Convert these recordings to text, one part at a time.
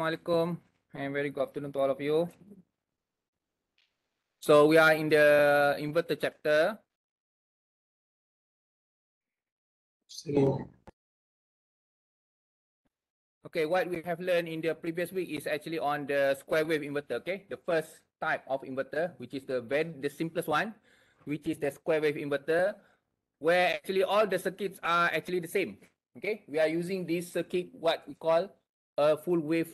Assalamualaikum and very good afternoon to all of you. So we are in the inverter chapter. Okay, what we have learned in the previous week is actually on the square wave inverter. Okay, the first type of inverter, which is the simplest one, which is the square wave inverter, where actually all the circuits are actually the same. Okay, we are using this circuit what we call a full bridge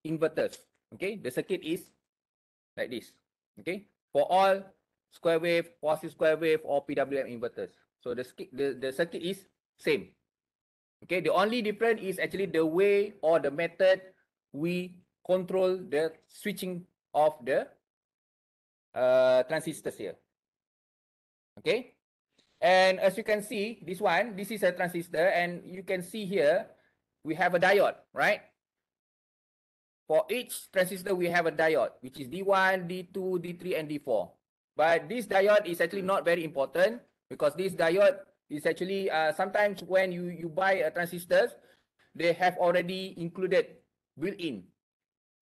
inverters. Okay, the circuit is like this. Okay, for all square wave, positive square wave, or PWM inverters. So the circuit is same. Okay, the only difference is actually the way or the method we control the switching of the transistors here. Okay, and as you can see, this is a transistor, and you can see here we have a diode, right? For each transistor, we have a diode, which is D1, D2, D3, and D4. But this diode is actually not very important because this diode is actually sometimes when you buy a transistors, they have already included built-in.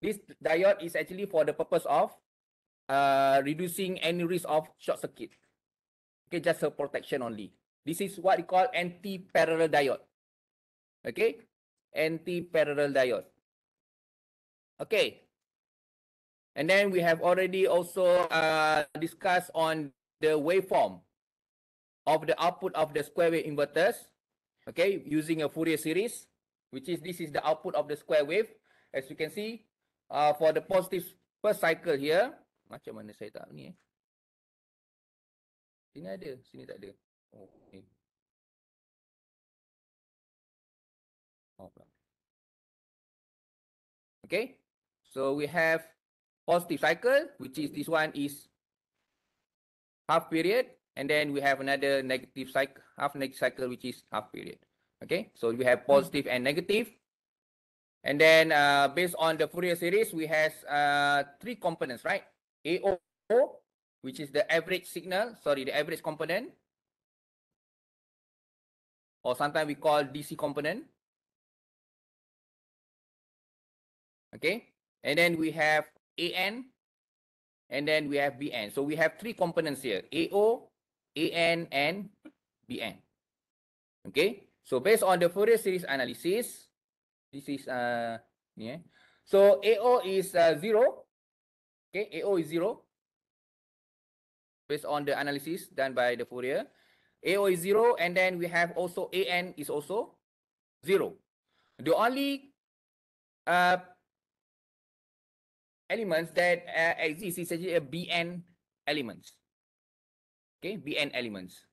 This diode is actually for the purpose of reducing any risk of short circuit. Okay, just a protection only. This is what we call anti-parallel diode. Okay, anti-parallel diode. Okay. And then we have already also discussed on the waveform of the output of the square wave inverters. Okay, using a Fourier series, which is this is the output of the square wave. As you can see, for the positive first cycle here, macam mana saya tak ni? Sini ada, sini tak ada. Oh, okay. Okay, so we have positive cycle, which is this one is half period, and then we have another negative cycle, half negative cycle, which is half period. Okay, so we have positive and negative. And then based on the Fourier series, we have three components, right? AO, which is the average signal, the average component. Or sometimes we call DC component. Okay, and then we have AN, and then we have BN. So we have three components here, AO, AN, and BN. Okay, so based on the Fourier series analysis, this is yeah. So AO is 0. Okay, AO is 0 based on the analysis done by the Fourier. AO is 0, and then we have also AN is also 0. The only elements that exist is actually a BN elements. Okay, BN elements.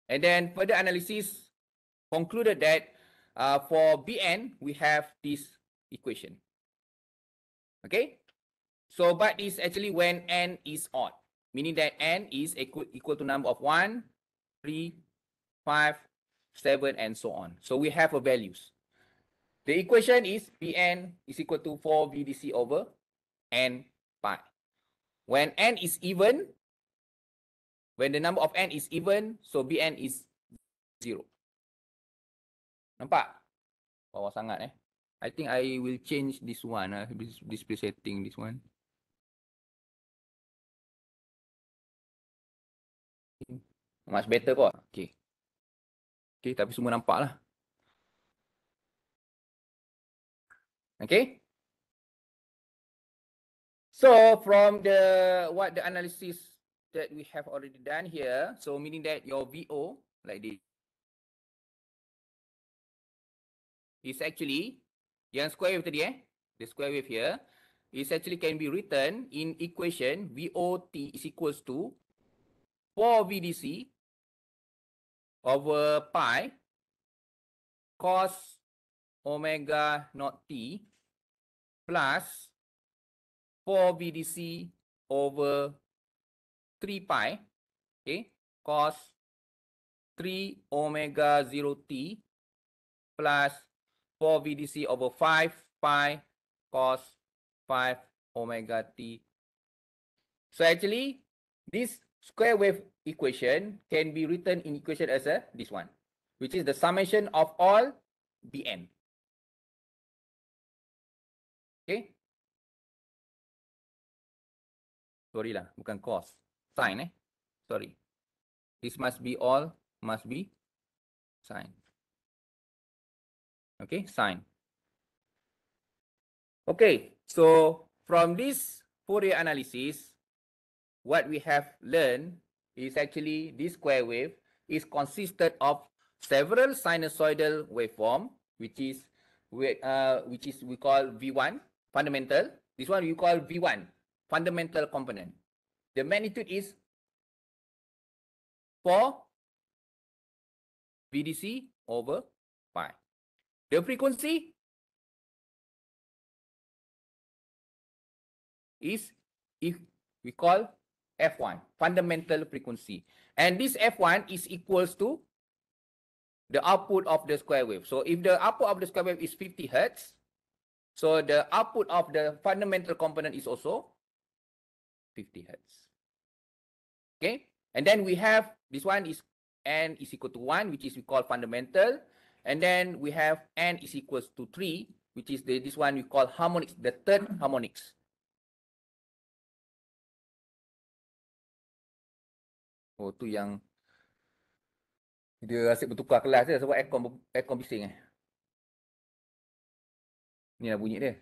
And then further analysis concluded that for BN, we have this equation. Okay, so but it's actually when N is odd, meaning that N is equal to number of 1, 3, 5, 7, and so on. So we have a values. The equation is Bn is equal to 4 VDC over N pi. When N is even, when the number of N is even, so Bn is 0. Nampak? Bawah sangat I think I will change this one, display setting this one. Much better kot. Okay. Okay, tapi semua nampak lah. Okay. So from the analysis that we have already done here, so meaning that your VO like this is actually yang square wave tadi the square wave here is actually can be written in equation VOT is equals to 4 VDC over pi cos omega naught t plus 4 VDC over 3 pi, okay, cos 3 omega 0 t plus 4 VDC over 5 pi cos 5 omega t. So actually, this square wave equation can be written in equation as this one, which is the summation of all Bn. Okay. Sorry lah, bukan cos. Sine Sorry. This must be sine. Okay, sine. Okay, so from this Fourier analysis, what we have learned is actually this square wave is consisted of several sinusoidal waveform, which we call V1 fundamental. This one we call V1 fundamental component. The magnitude is 4 VDC over pi. The frequency is, if we call F1, fundamental frequency. And this F1 is equals to the output of the square wave. So if the output of the square wave is 50 Hertz, so the output of the fundamental component is also 50 Hertz. Okay. And then we have, this one is n is equal to 1, which is we call fundamental. And then we have n is equals to 3, which is this one we call harmonics, the third harmonics. Oh, tu yang dia asyik bertukar kelas dia sebab aircon bising Ni lah bunyi dia.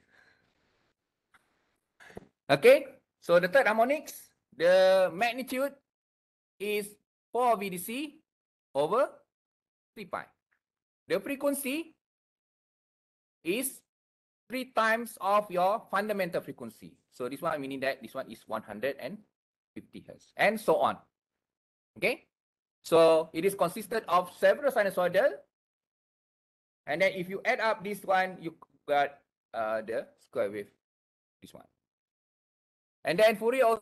Okay, so the third harmonics, the magnitude is 4 VDC over 3 pi. The frequency is 3 times of your fundamental frequency. So this one meaning that this one is 150 Hertz and so on. Okay, so it is consisted of several sinusoidal, and then if you add up this one, you got the square wave, this one. And then Fourier also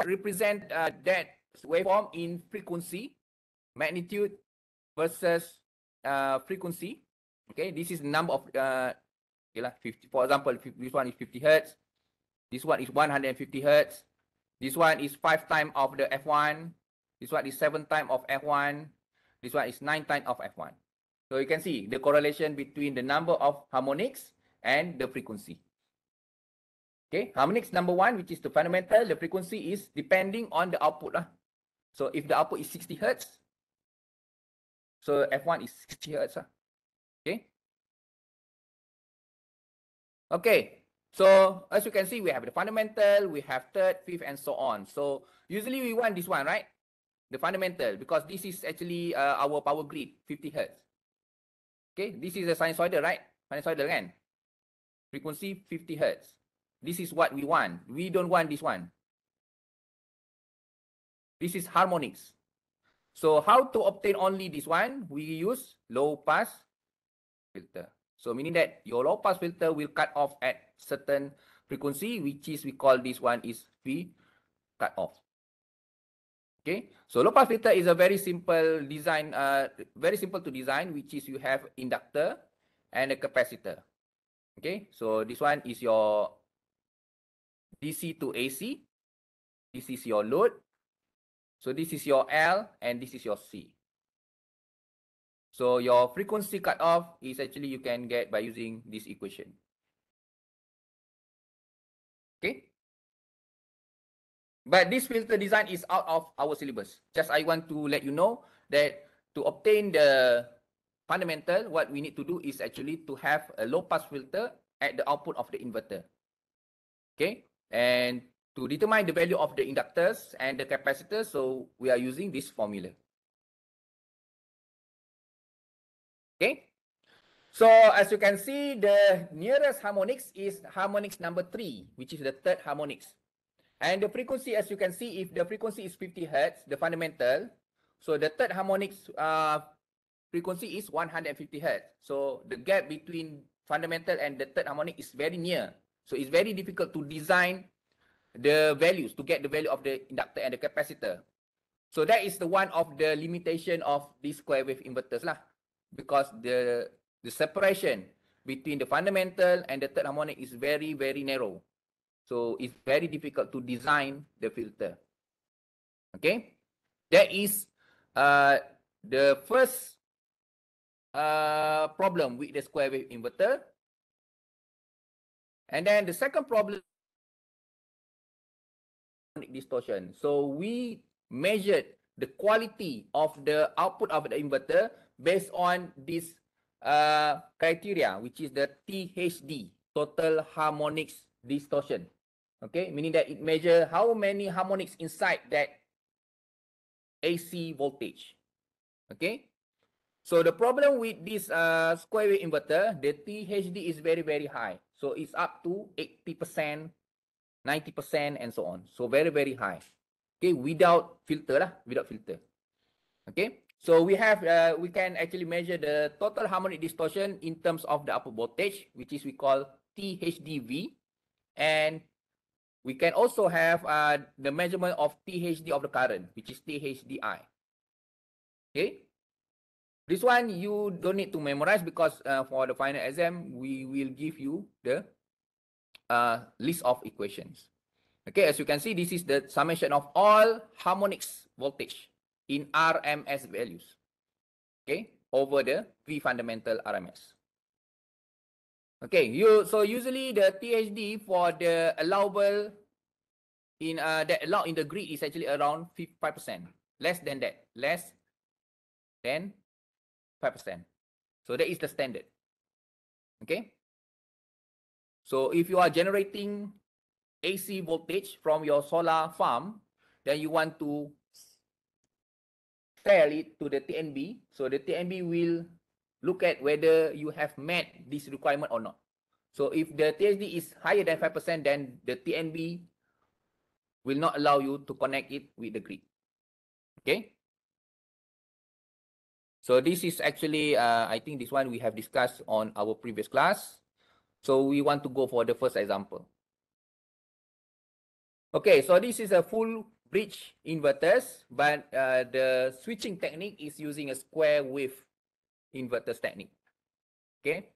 represent that waveform in frequency, magnitude versus frequency. Okay, this is the number of 50. For example, this one is 50 Hertz. This one is 150 Hertz. This one is 5 times of the F1. This one is 7 times of F1. This one is 9 times of F1. So you can see the correlation between the number of harmonics and the frequency. Okay, harmonics number 1, which is the fundamental, the frequency is depending on the output. So if the output is 60 Hertz, so F1 is 60 Hertz. Okay. Okay. So as you can see, we have the fundamental, we have third, fifth, and so on. So usually we want this one, right? The fundamental, because this is actually our power grid, 50 Hertz. Okay, this is a sinusoidal, right? Sinusoidal, kan? Frequency 50 Hertz. This is what we want. We don't want this one. This is harmonics. So how to obtain only this one? We use low pass filter. So meaning that your low pass filter will cut off at certain frequency, which is we call this one is V cut off. Okay, so low pass filter is a very simple design, very simple to design, which is you have inductor and a capacitor. Okay, so this one is your DC to AC. This is your load. So this is your L and this is your C. So your frequency cutoff is actually you can get by using this equation. Okay. But this filter design is out of our syllabus. Just I want to let you know that to obtain the fundamental, what we need to do is actually to have a low pass filter at the output of the inverter. Okay. And to determine the value of the inductors and the capacitors, so we are using this formula. Okay. So as you can see, the nearest harmonics is harmonics number 3, which is the third harmonics. And the frequency, as you can see, if the frequency is 50 Hertz, the fundamental, so the third harmonics frequency is 150 Hertz. So the gap between fundamental and the third harmonic is very near. So it's very difficult to design the values, to get the value of the inductor and the capacitor. So that is the one of the limitation of these square wave inverters lah. Because the separation between the fundamental and the third harmonic is very, very narrow. So it's very difficult to design the filter. Okay, that is the first problem with the square wave inverter. And then the second problem, distortion. So we measured the quality of the output of the inverter based on this criteria, which is the THD, total harmonics distortion. Okay, meaning that it measures how many harmonics inside that AC voltage. Okay, so the problem with this square wave inverter, the THD is very, very high. So it's up to 80%, 90%, and so on. So very, very high. Okay, without filter lah, without filter. Okay, so we have we can actually measure the total harmonic distortion in terms of the output voltage, which is we call THDV, and we can also have the measurement of THD of the current, which is THDI. Okay, this one you don't need to memorize because for the final exam we will give you the list of equations. Okay, as you can see, this is the summation of all harmonics voltage in RMS values. Okay, over the V fundamental RMS. Okay, so usually the THD for the allowable in that allowed in the grid is actually around 5%. Less than that, less than 5%. So that is the standard. Okay. So if you are generating AC voltage from your solar farm, then you want to sell it to the TNB. So the TNB will look at whether you have met this requirement or not. So if the THD is higher than 5%, then the TNB will not allow you to connect it with the grid. Okay. So this is actually, I think this one we have discussed on our previous class. So we want to go for the first example. Okay, so this is a full bridge inverters, but the switching technique is using a square wave inverters technique. Okay,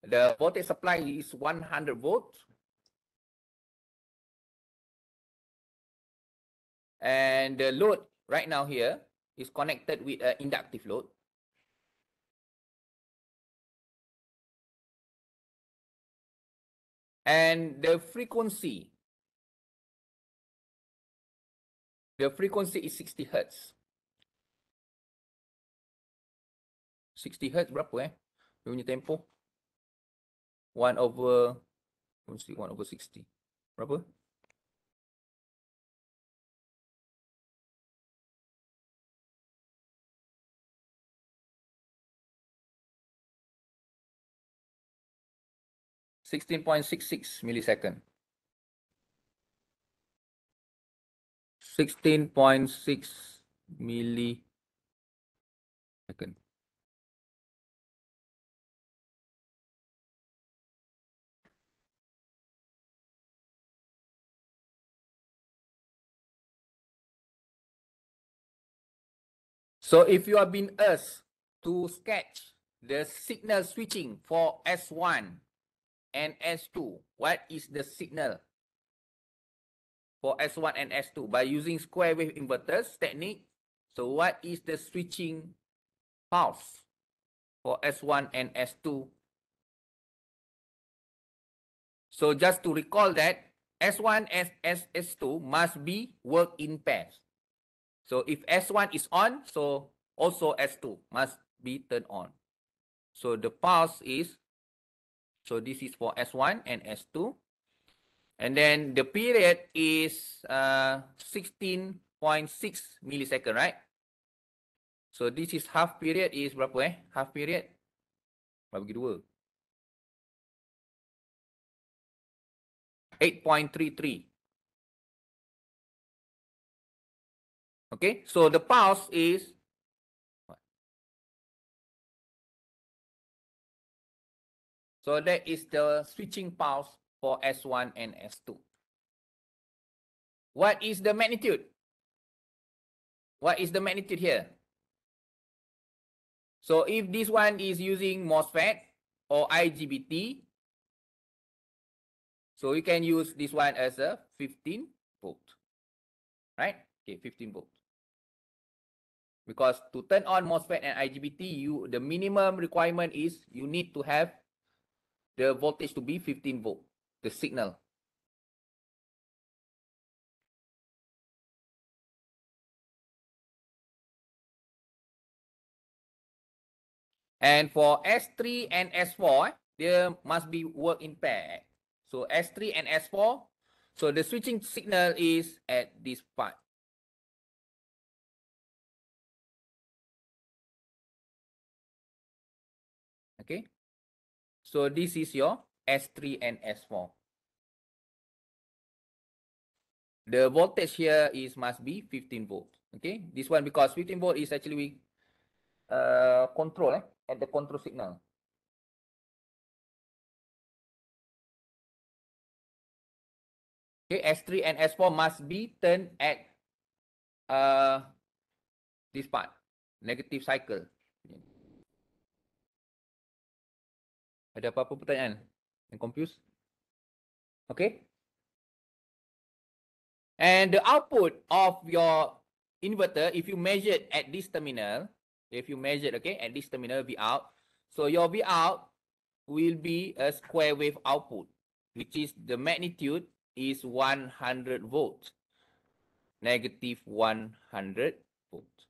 the voltage supply is 100 volts. And the load right now here is connected with an inductive load. And the frequency is 60 Hertz. 60 Hertz berapa dia punya tempo? 1 over 60. Berapa? (16.66 millisecond). 16.6 millisecond. So if you have been asked to sketch the signal switching for S1 and S2, what is the signal for S1 and S2 by using square wave inverters technique? So what is the switching pulse for S1 and S2? So just to recall that S1 and S2 must be work in pairs. So if S1 is on, so also S2 must be turned on. So the pulse is, so this is for S1 and S2. And then the period is 16.6 millisecond, right? So this is half period is berapa Half period bagi 2. 8.33. Okay, so the pulse is so that is the switching pulse for S1 and S2. What is the magnitude? What is the magnitude here? So if this one is using MOSFET or IGBT, so you can use this one as a 15 volt, right? Okay, 15 volt. Because to turn on MOSFET and IGBT, the minimum requirement is you need to have the voltage to be 15 volt. the signal. And for S3 and S4, there must be work in pair. So S3 and S4, so the switching signal is at this part. Okay. So this is your S3 and S4. The voltage here is must be 15 volts. Okay. This one because 15 volt is actually control at the control signal. Okay, S3 and S4 must be turned at this part, negative cycle. Ada apa-apa pertanyaan? Yang confused? Okay. And the output of your inverter, if you measure at this terminal, if you measure, okay, at this terminal V out, so your V out will be a square wave output, which is the magnitude is 100 volts, negative 100 volts.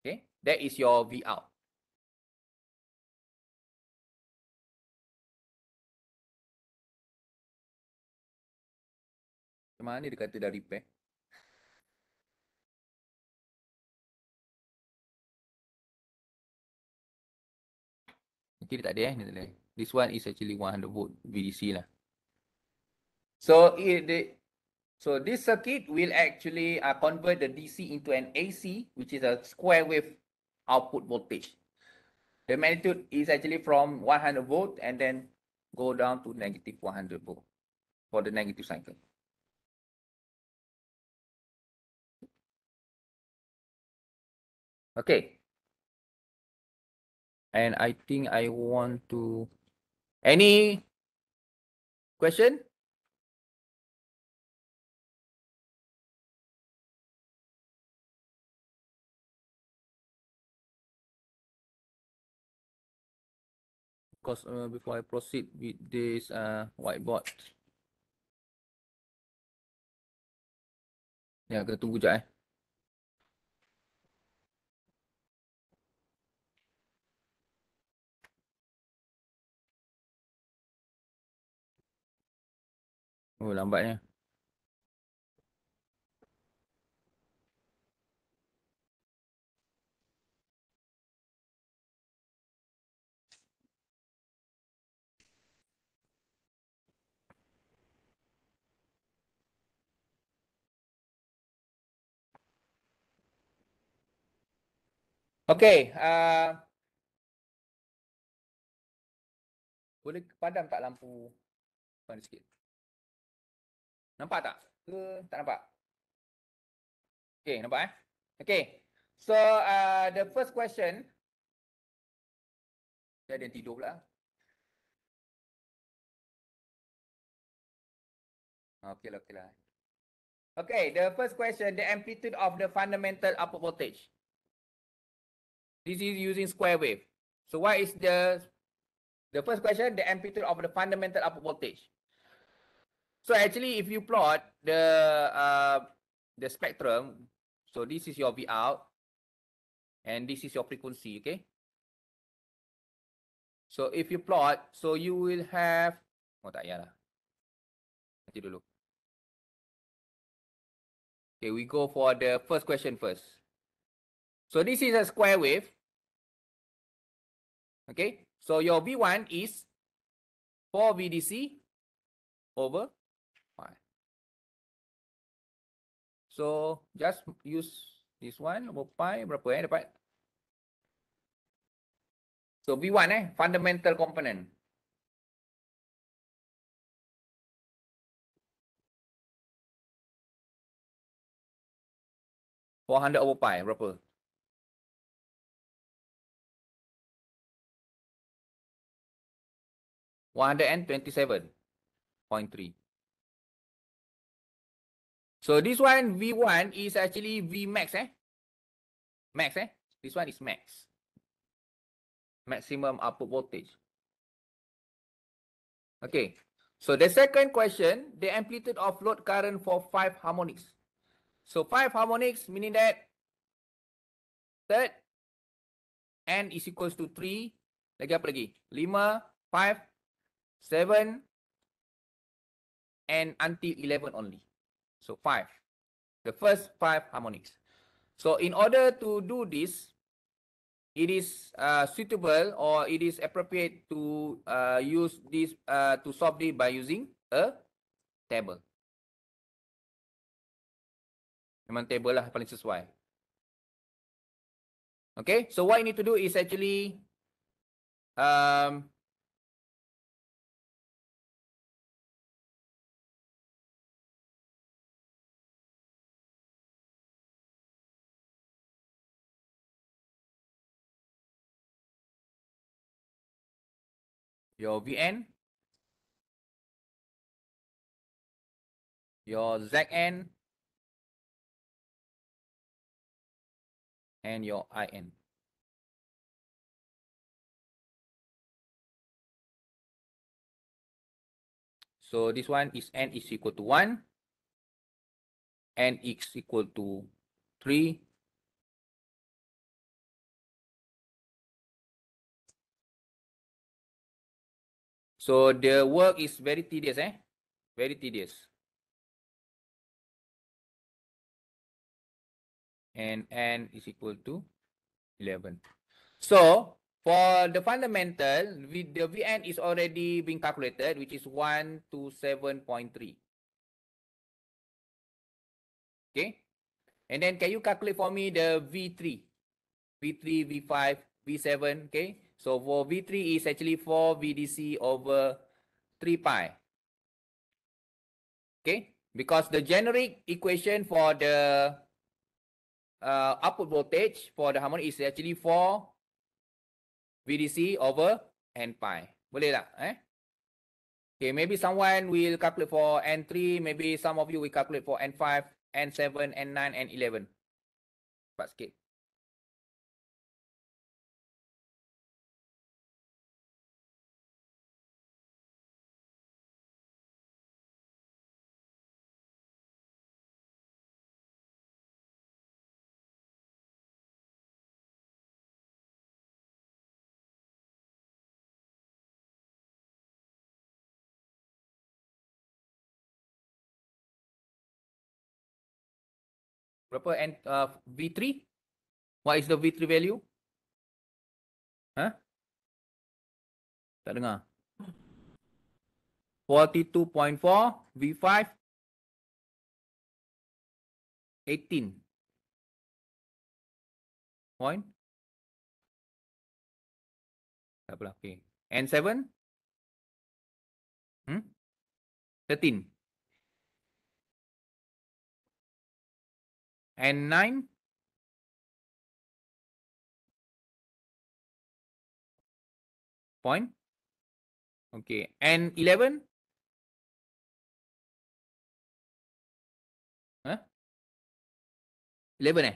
Okay, that is your V out. Macam mana dia kata dah repair? Okay, dia tak ada dia tak ada. This one is actually 100 volt VDC lah. So so this circuit will actually convert the DC into an AC, which is a square wave output voltage. The magnitude is actually from 100 volt and then go down to negative 100 volt for the negative cycle. Okay. And I think I want to... Any question? Because before I proceed with this whiteboard. Ya, kita tunggu sekejap Oh, lambatnya. Okay. Boleh padam tak lampu mana sikit? Nampak tak? Ke tak nampak? Okay, nampak Okay. So the first question. Dia ada yang tidur pula. Okay lah, okay lah. Okay, the first question, the amplitude of the fundamental output voltage. This is using square wave. So what is the first question, the amplitude of the fundamental output voltage? So actually, if you plot the spectrum, so this is your V out, and this is your frequency, okay? So if you plot, so you will have, oh tak payahlah. Nanti dulu. Okay, we go for the first question first. So this is a square wave. Okay, so your V1 is 4 VDC over 5. So just use this one over pi berapa dapat? So V1 fundamental component. (400 over pi berapa? (127.3). So this one V1 is actually V max Max This one is max. Maximum output voltage. Okay. So the second question, the amplitude of load current for 5 harmonics. So 5 harmonics meaning that third n is equals to 3. Lagi apa lagi? 5, 5, 7, and until 11 only. So 5. The first 5 harmonics. So in order to do this, it is suitable or it is appropriate to use this to solve this by using a table. Memang table lah paling sesuai. Okay, so what you need to do is actually your Vn, your Zn, and your In. So this one is n is equal to 1, n is equal to 3, so the work is very tedious, very tedious. And n is equal to 11. So for the fundamental, the Vn is already being calculated, which is 127.3. Okay. And then can you calculate for me the V3? V3, V5, V7, okay? So for V3 is actually 4 VDC over 3 pi. Okay? Because the generic equation for the output voltage for the harmonic is actually 4 VDC over n pi. Boleh tak? Okay, maybe someone will calculate for n3, maybe some of you will calculate for n5, n7, n9, n11. Cepat sikit. Berapa V3? What is the V3 value? Tak dengar. 42.4, V5, 18. Point. Tak apalah, okay. N7? 13. N9? Point. Okay. N11? 11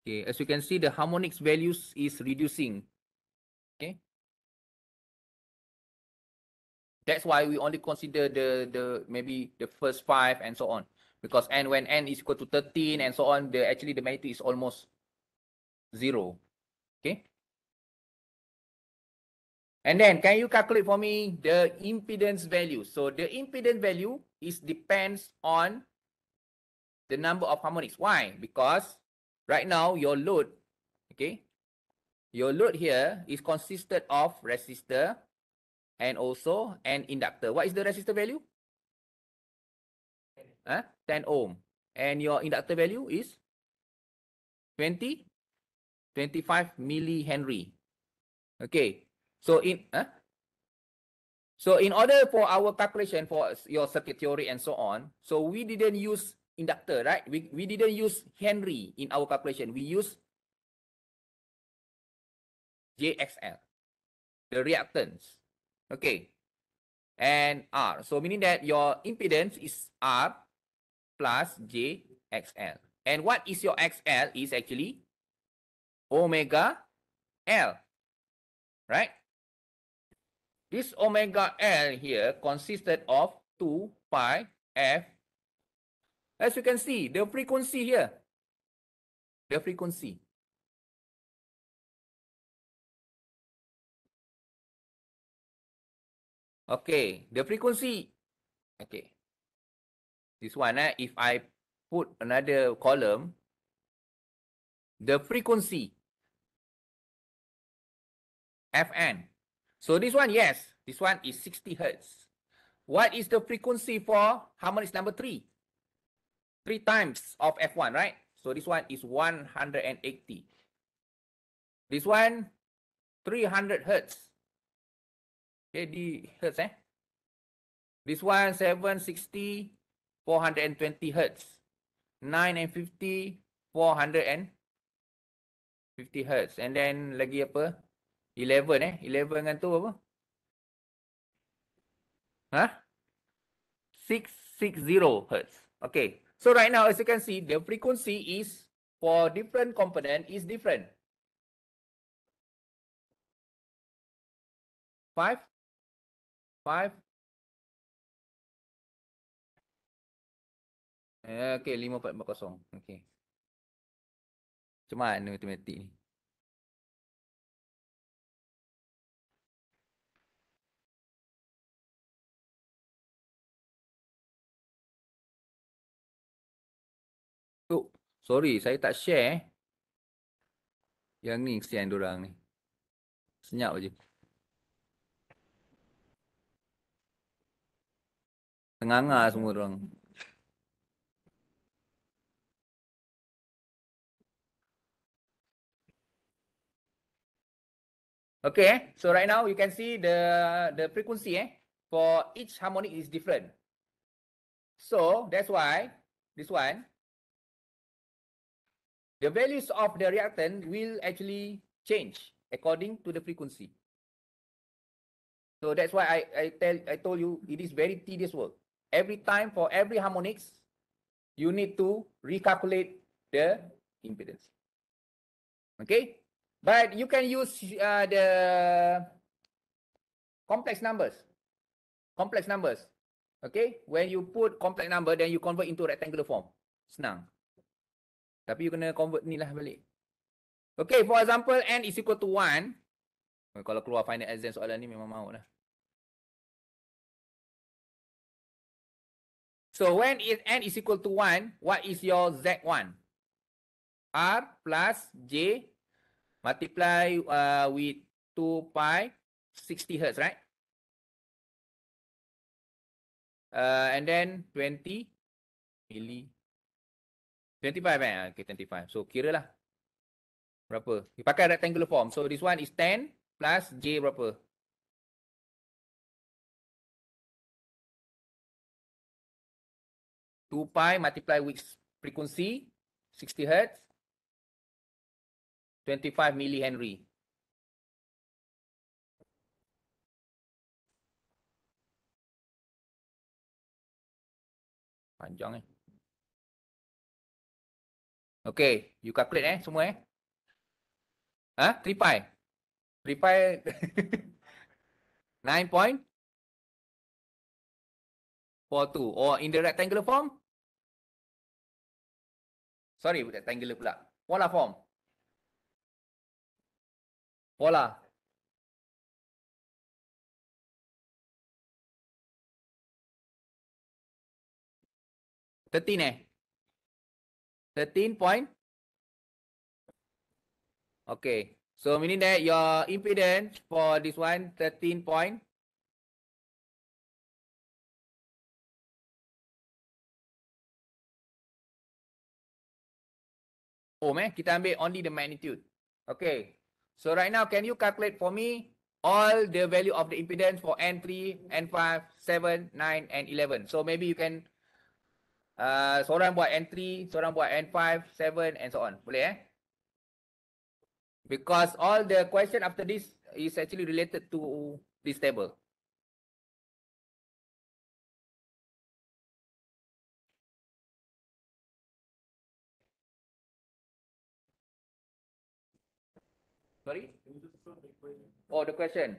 Okay, as you can see, the harmonics values is reducing. Okay. That's why we only consider the maybe the first 5 and so on. Because when n is equal to 13 and so on, actually the magnitude is almost 0. Okay. And then can you calculate for me the impedance value? So the impedance value depends on the number of harmonics. Why? Because right now your load, okay, your load here is consisted of resistor and also an inductor. What is the resistor value? 10 ohm. And your inductor value is 25 millihenry. Okay. So in order for our calculation for your circuit theory and so on, so we didn't use inductor, right? We didn't use Henry in our calculation. We use JXL, the reactance. Okay. And R. So meaning that your impedance is R plus JXL. And what is your XL is actually omega L. Right? this omega L here consisted of 2 pi f. As you can see, the frequency here, the frequency. Okay, the frequency. Okay. This one, if I put another column, the frequency, Fn. So this one, yes, this one is 60 Hertz. What is the frequency for harmonics number 3? 3 times of F1, right? So this one is 180. This one, 300 Hertz. Okay, the Hertz, This one, 760, 420 Hertz. 950, 450 Hertz. And then lagi apa? 11, 11 dengan tu apa? Huh? 660 Hertz. Okay. So right now, as you can see, the frequency is for different component is different. 5. Okay, 5440. Okay. Macam mana matematik ni? Oh, sorry, saya tak share. Yang ni kesian diorang ni. Senyap je. Tengah-tengah semua diorang. Okay, so right now you can see the frequency for each harmonic is different. So that's why this one, the values of the reactant will actually change according to the frequency. So that's why I told you it is very tedious work. Every time for every harmonics, you need to recalculate the impedance. Okay, but you can use the complex numbers. Okay, when you put complex number, then you convert into rectangular form. Senang. Tapi you kena convert ni lah balik. Okay, for example, n is equal to 1. Kalau keluar final exam soalan ni memang mahu lah. So when n is equal to 1, what is your Z1? R plus J multiply with 2 pi 60 Hertz, right? And then 20 milli. 25 okay, 25. So kira lah. Berapa? You pakai rectangular form. So this one is 10 plus J berapa? 2 pi multiply with frequency 60 Hertz 25 millihenry. Panjang Okay, you calculate semua 3 pi. 3 pi 9.42 or in the rectangular form? Sorry, rectangular pula. Polar form. Polar. $13 13 point. Okay. So meaning that your impedance for this one 13 point. Kita ambil only the magnitude. Okay. So right now, can you calculate for me all the value of the impedance for N3, N5, 7, 9, and 11? So maybe you can seorang buat N3, seorang buat N5, 7, and so on. Boleh Because all the question after this is actually related to this table. Sorry? Oh, the question.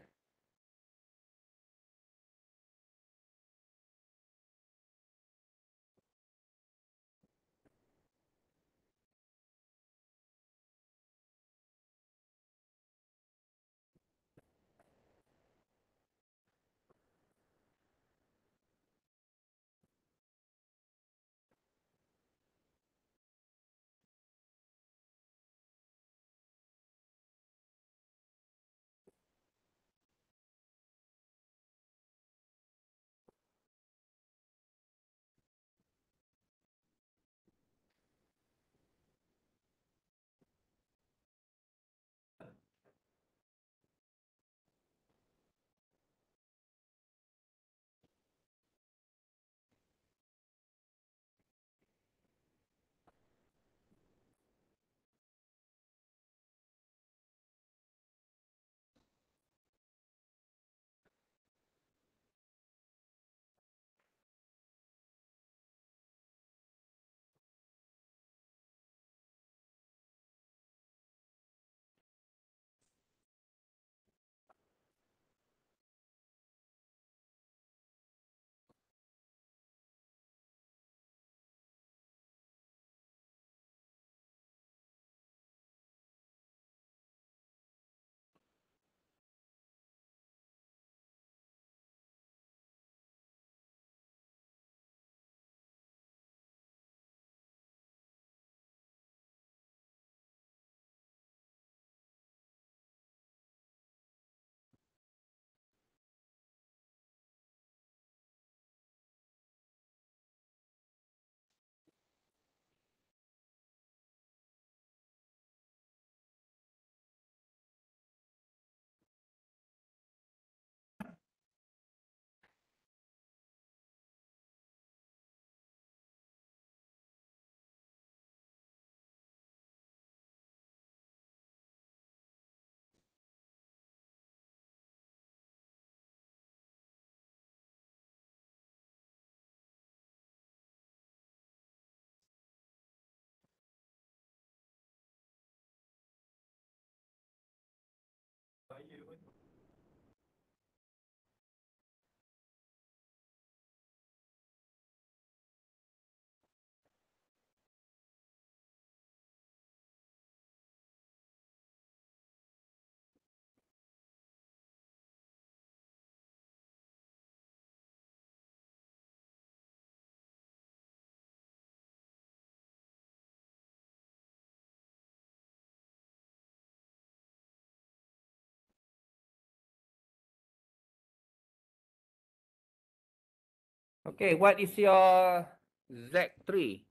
Okay, what is your Z3?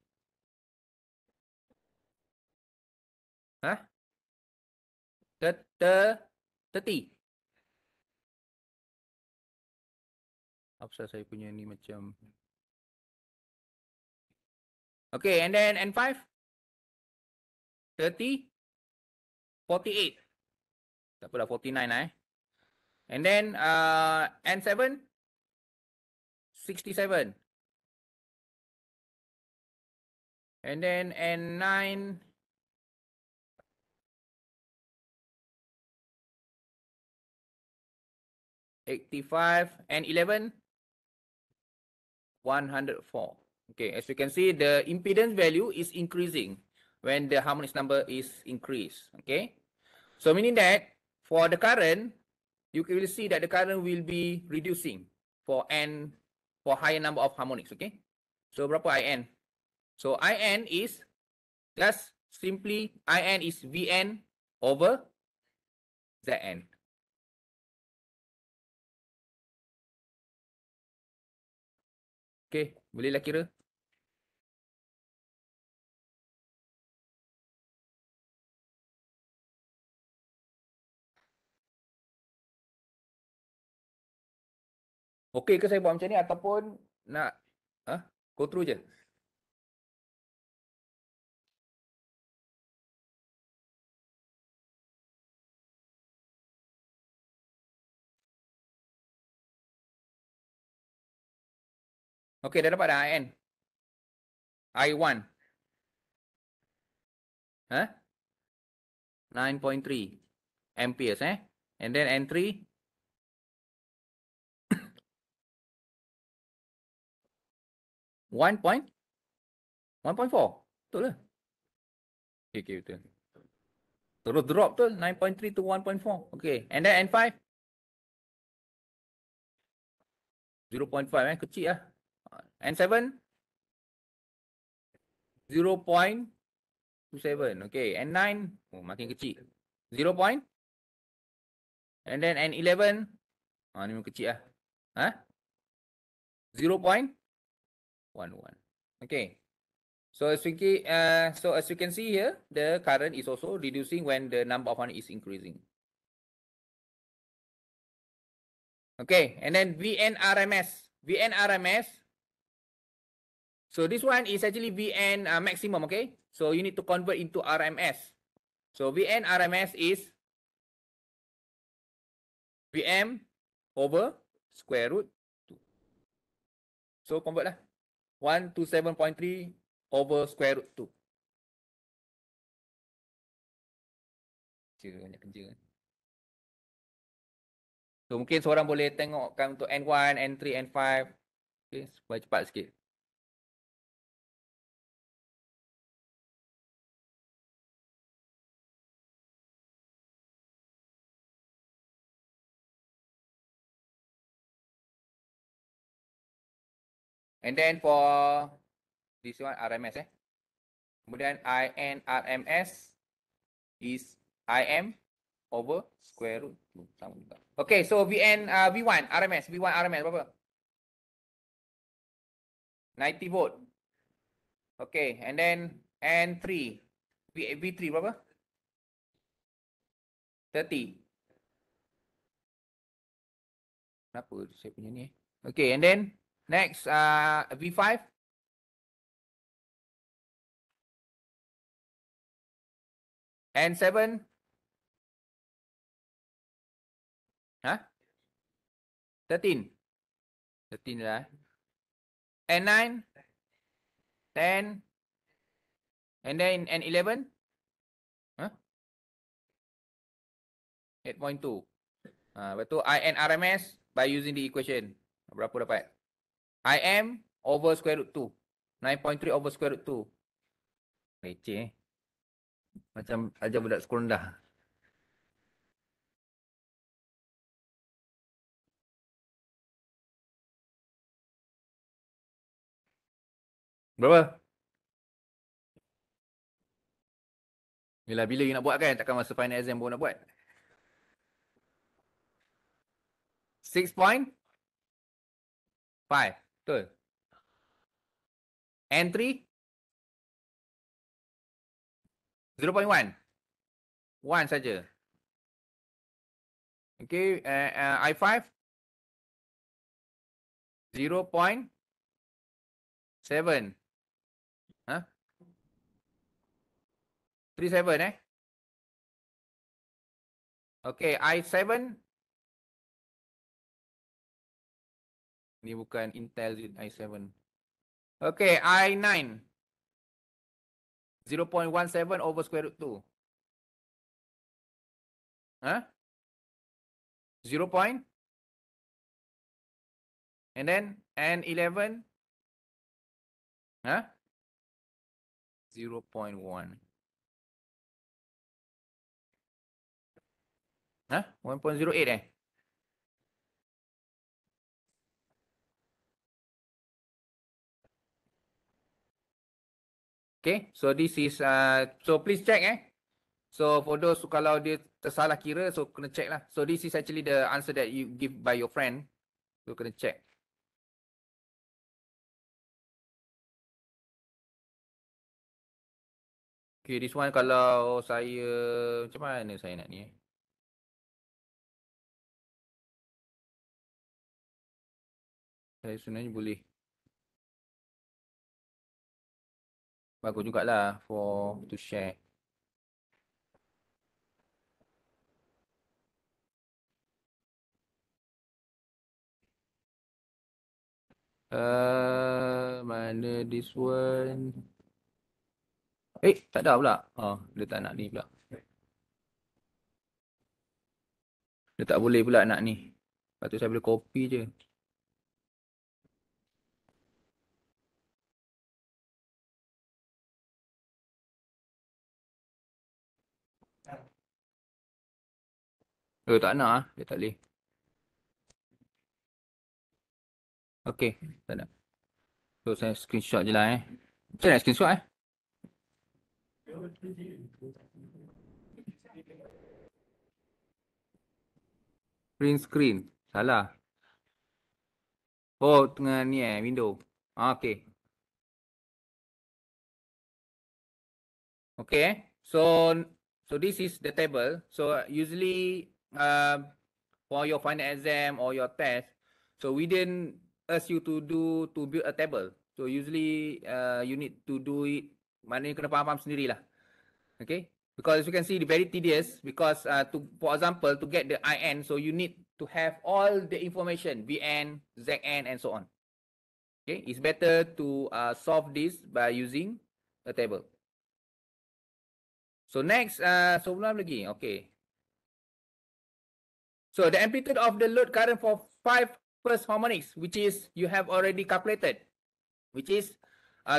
Huh? 30. Apa saya punya ni macam... Okay, and then N5? 30? 48. Tak apalah, 49 lah And then N7? 67. And then N9? 85. And 11? 104. Okay, as you can see, the impedance value is increasing when the harmonics number is increased. Okay, so meaning that for the current, you will see that the current will be reducing for n, for higher number of harmonics. Okay, so berapa IN? So IN is just simply IN is Vn over Zn. Okay, bolehlah kira. Okay ke saya buat macam ni ataupun nak go through je? Okay, dah dapat dah IN. I1. Huh? 9.3 amperes and then N3 1.4. Betul lah. Okay, betul. Terus drop tu 9.3 to 1.4. Okay, and then N5 0.5 kecil lah. N7 0.27. Okay, N9 makin kecil. 0. And then N11 ni memang kecil lah. 0.11. Okay. So as you can see here, the current is also reducing when the number of harmonics is increasing. Okay, and then Vn RMS. Vn RMS. So this one is actually Vn maximum, okay? So you need to convert into RMS. So Vn RMS is Vm over square root 2. So convert lah. 127.3 over square root 2. Banyak kerja. So mungkin seorang boleh tengokkan untuk N1, N3, N5. Okay, supaya cepat sikit. And then for this one RMS Kemudian IN RMS is IM over square root 2. Sama juga. Okay, so VN V1 RMS berapa? 90 volt. Okay, and then N3 V3 berapa? 30. Kenapa saya punya ni? Okay, and then next V5 N7 13 lah. N9 10 and then N11 8.2. Betul IN RMS by using the equation. Berapa dapat? IM over square root 2. 9.3 over square root 2. Leceh Macam ajar budak sekolah rendah. Berapa? Bila you nak buat kan? Takkan masa final exam baru nak buat. 6.5. Betul? N3 0.1. 1 saja. Okay, I5 0.7. Huh? 37 eh? Okay, I7 ni bukan Intel i7. Okay, I9 0.17 over square root 2. Huh? 0 point. And then N11. Huh? 0.1. Huh? 1.08 eh? Okay, so this is, so please check eh. So for those who, kalau dia tersalah kira, so kena check lah. So this is actually the answer that you give by your friend. So kena check. Okay, this one kalau saya, macam mana saya nak ni eh? Saya sebenarnya boleh. Bagus jugalah for to share. Mana this one? Tak ada pula. Oh, dia tak nak ni pula. Dia tak boleh pula nak ni. Lepas tu saya boleh copy je. Tak nak ah, dia tak boleh. Okay, tak nak. So saya screenshot je lah eh. Macam nak screenshot eh? Print screen. Salah. Oh, tengah ni window. Okay. Okay. So this is the table. So usually for your final exam or your test, so we didn't ask you to build a table. So usually you need to do it. Maknanya kena faham sendirilah. Okay. Because as you can see, very tedious. Because for example, to get the IN, so you need to have all the information, VN, ZN, and so on. Okay, it's better to solve this by using a table. So next, so belum lagi. Okay. So the amplitude of the load current for 5 first harmonics, which is you have already calculated, which is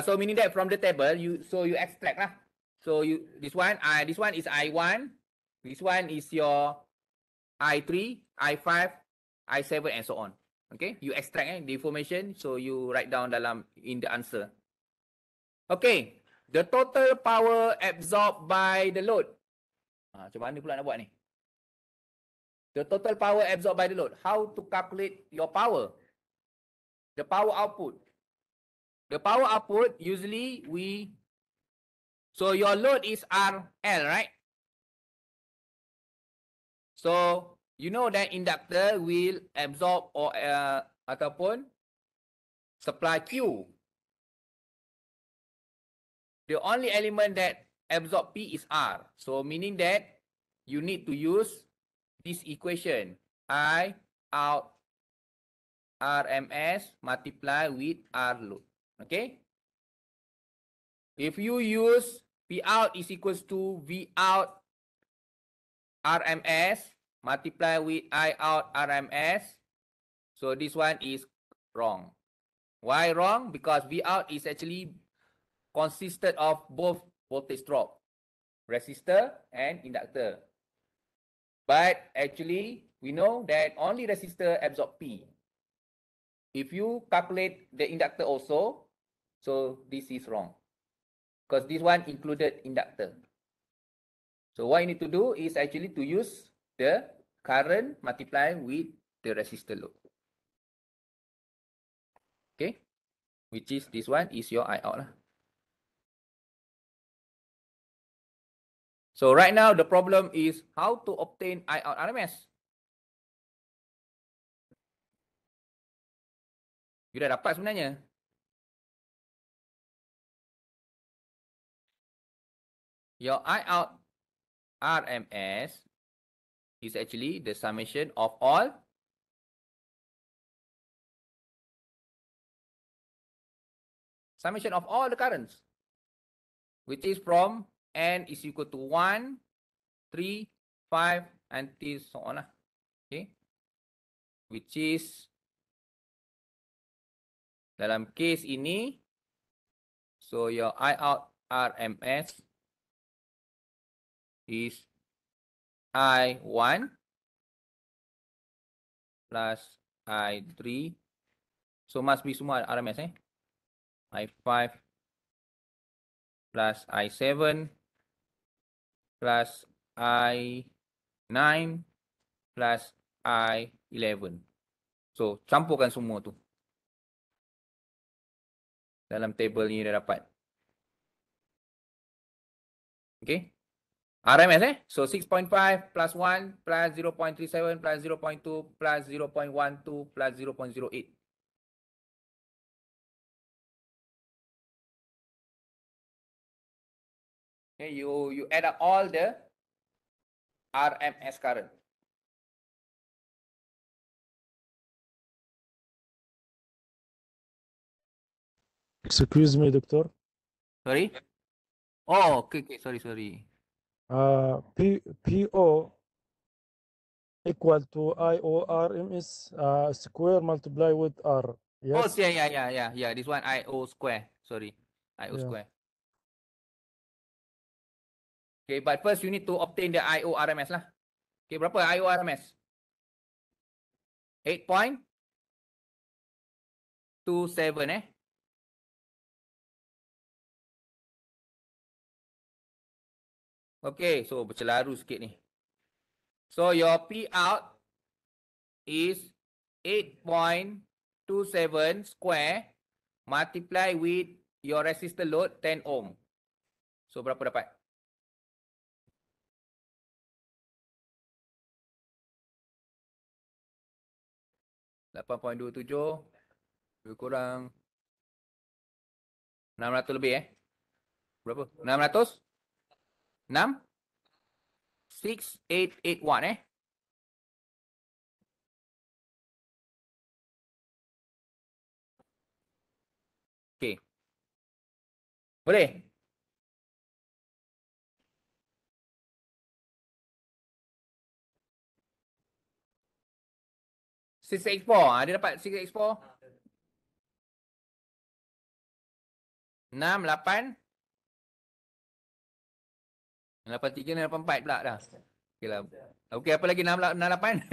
so meaning that from the table you extract lah. So this one is I1, this one is your I3, I5, I7 and so on. Okay, you extract the information, so you write down in the answer. Okay, the total power absorbed by the load. Macam mana pula nak buat ni? The total power absorbed by the load. How to calculate your power? The power output. The power output usually so your load is RL, right? So you know that inductor will absorb or ataupun supply Q. The only element that absorb P is R. So meaning that you need to use this equation. I out RMS multiply with R load. Okay. If you use P out is equals to V out RMS multiply with I out RMS. So this one is wrong. Why wrong? Because V out is actually consisted of both voltage drop, resistor and inductor. But actually, we know that only resistor absorb P. If you calculate the inductor also, so this is wrong. Because this one included inductor. So what you need to do is actually to use the current multiply with the resistor load. Okay. which is this one is your I out lah. So right now the problem is how to obtain I out RMS. You dah dapat sebenarnya. Your I out RMS is actually the summation of all the currents, which is from n is equal to 1, 3, 5 until so on lah. Okay. Which is dalam case ini, so your I out RMS is I1 plus I3. So must be semua RMS I5 plus I7 plus I9 plus I11. So campurkan semua tu. Dalam table ni dah dapat. Okay. RMS So 6.5 plus 1 plus 0.37 plus 0.2 plus 0.12 plus 0.08. Okay, you add up all the RMS current. Excuse me, doctor. Sorry? Oh, okay, sorry. PO equal to IORMS square multiply with R. Yes. Oh, yeah. This one IO square. Sorry, IO square. Okay, but first you need to obtain the IO RMS lah. Okay, berapa IO RMS? 8.27 Okay, so bercelaru sikit ni. So your P out is 8.27 square multiply with your resistor load 10 ohm. So berapa dapat? $8.27 lebih kurang 600 lebih Berapa? 600? 6? 6881 Okay. Boleh? Six X4. Dia dapat 6 X4. 6, 8. 83 dan 84 pula dah. Okey lah. Okey, apa lagi 6, 8?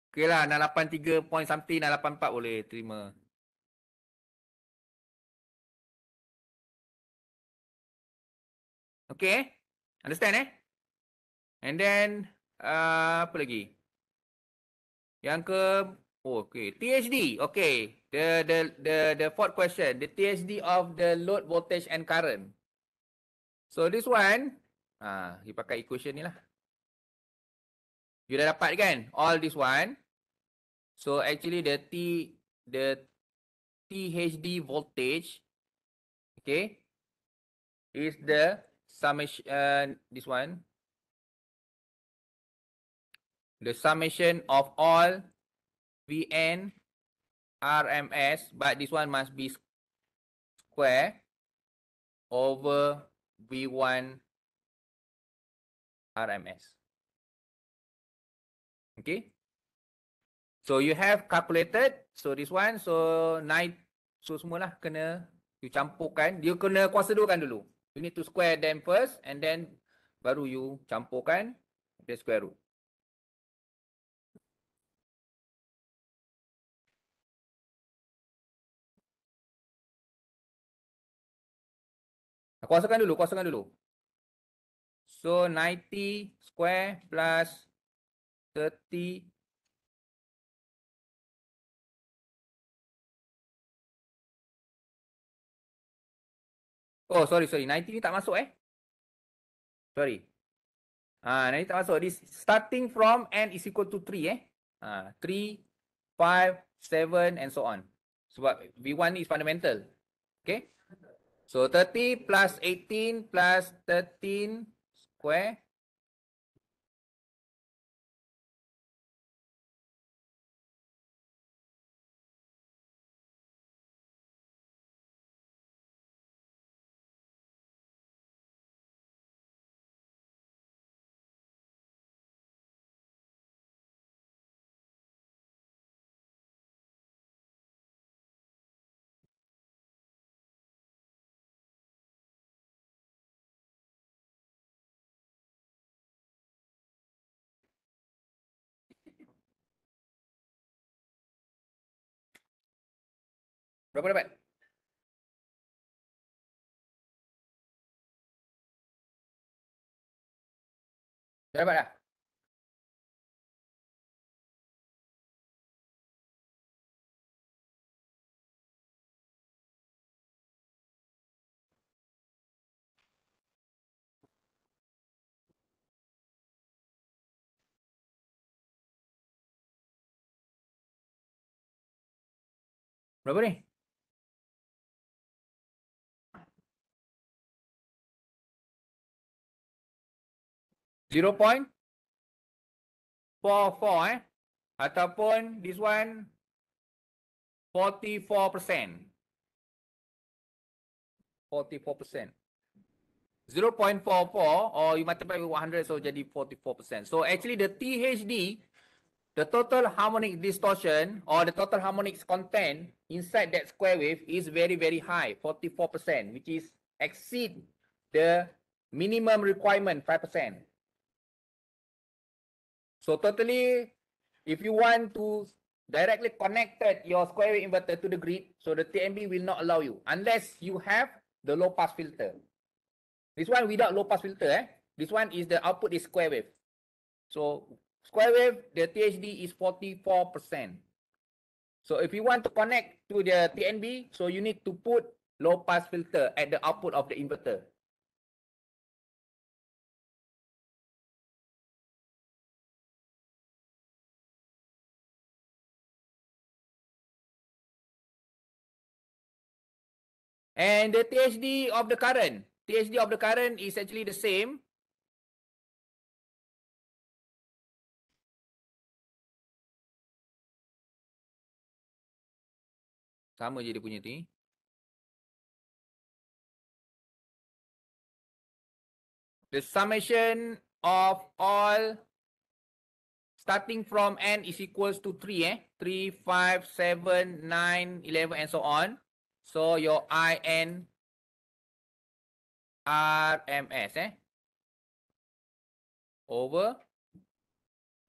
Okey lah, 683 point something, 684 boleh terima. Okay, understand And then apa lagi? Yang ke okay, THD. Okay. The fourth question, the THD of the load voltage and current. So this one, you pakai equation ni lah. You dah dapat kan all this one. So actually the THD voltage, okay, is the summation this one. The summation of all Vn RMS, but this one must be square over V1 RMS. Okay. So you have calculated. So this one, so semualah kena you campurkan. You kena kuasa duakan dulu. You need to square them first and then baru you campurkan the square root. Kuasakan dulu. So 90 square plus 30 Oh, sorry. 90 ni tak masuk Sorry. 90 tak masuk. This starting from n is equal to 3 3, 5, 7 and so on. Sebab V1 ni is fundamental. Okay. So 30 plus 18 plus 13 square. Berapa dapat? Dah dapat dah? Berapa ni? Zero point 44 ataupun this one 44%. 44%. 0.44 or you multiply with 100 so jadi 44%. So actually the THD, the total harmonic distortion or the total harmonics content inside that square wave is very very high, 44%, which is exceed the minimum requirement 5%. So totally, if you want to directly connect your square wave inverter to the grid, so the TNB will not allow you unless you have the low pass filter. This one without low pass filter, This one is the output is square wave. So square wave, the THD is 44%. So if you want to connect to the TNB, so you need to put low pass filter at the output of the inverter. And the THD of the current is actually the same. Sama je dia punya ni. The summation of all starting from n is equals to 3, 3, 5, 7, 9, 11 and so on. So your IN RMS over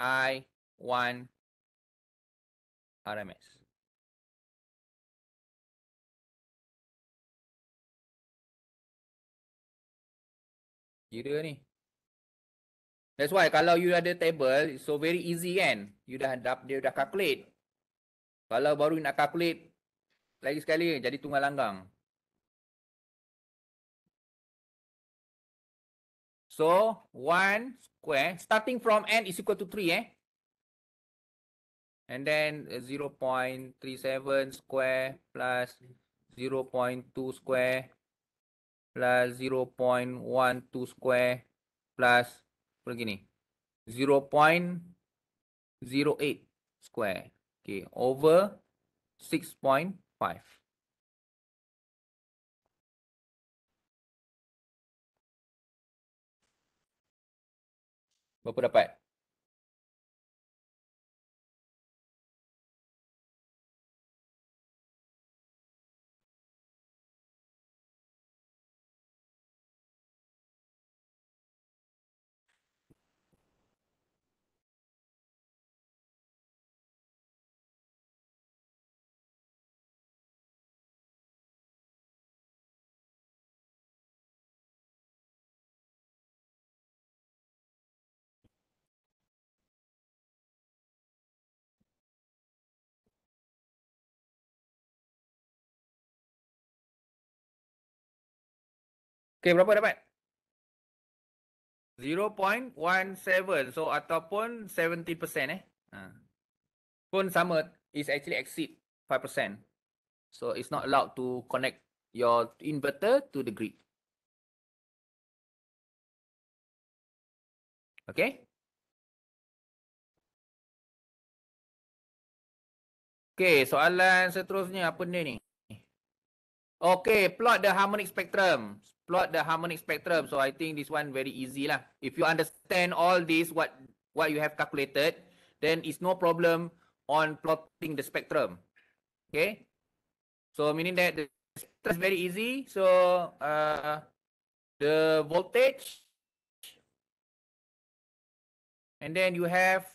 I1 RMS. Kira ni. That's why kalau you ada table, so very easy kan. Dia dah calculate. Kalau baru nak calculate lagi sekali jadi tunggal langgang. So 1 square starting from n is equal to 3 and then 0.37 square plus 0.2 square plus 0.12 square plus apa lagi ni 0.08 square, okay, over 6.5. Berapa dapat? Okay, berapa dapat? 0.17. So ataupun 70% pun sama, is actually exceed 5%. So it's not allowed to connect your inverter to the grid. Okay. Okay, soalan seterusnya apa ni? Okay, plot the harmonic spectrum. Plot the harmonic spectrum. So I think this one very easy lah. If you understand all this, what you have calculated, then it's no problem on plotting the spectrum. Okay. So meaning that the spectrum is very easy. So the voltage, and then you have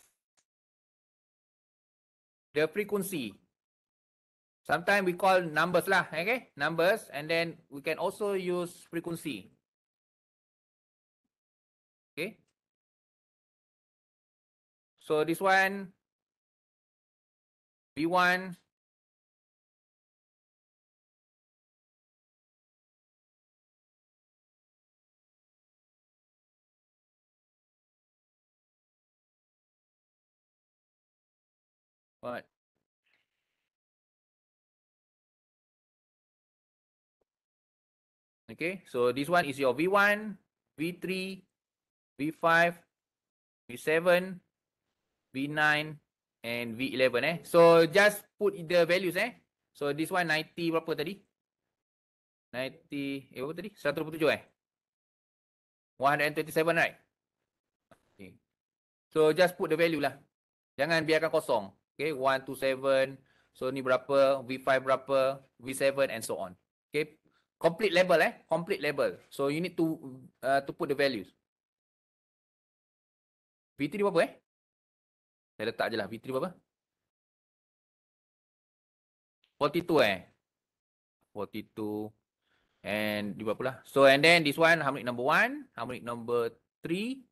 the frequency. Sometimes we call numbers lah, okay? Numbers, and then we can also use frequency. Okay. So this one, V1, what? Okay, so this one is your V1, V3, V5, V7, V9, and V11 So just put the values So this one 90 berapa tadi? 90, berapa tadi? 127 127, right? Okay. So just put the value lah. Jangan biarkan kosong. Okay, 127. So ni berapa? V5 berapa? V7 and so on. Okay. Complete label complete label. So you need to put the values. V3 berapa Saya letak je lah. V3 berapa? 42 42. And di berapa lah? So and then this one harmonic number 1, harmonic number 3,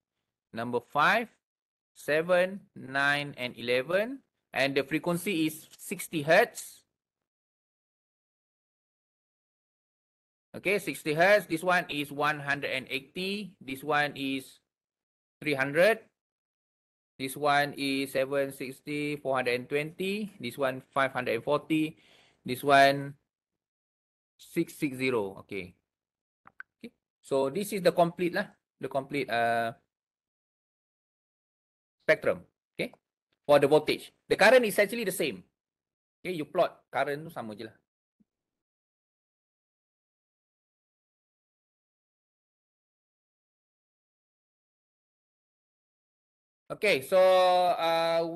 number 5, 7, 9 and 11, and the frequency is 60 Hertz. Okay, 60 Hertz. This one is 180. This one is 300. This one is 760, 420. This one 540. This one 660. Okay. Okay. So this is the complete lah. The complete spectrum. Okay. For the voltage. The current is actually the same. Okay, you plot current tu sama je lah. Okay, so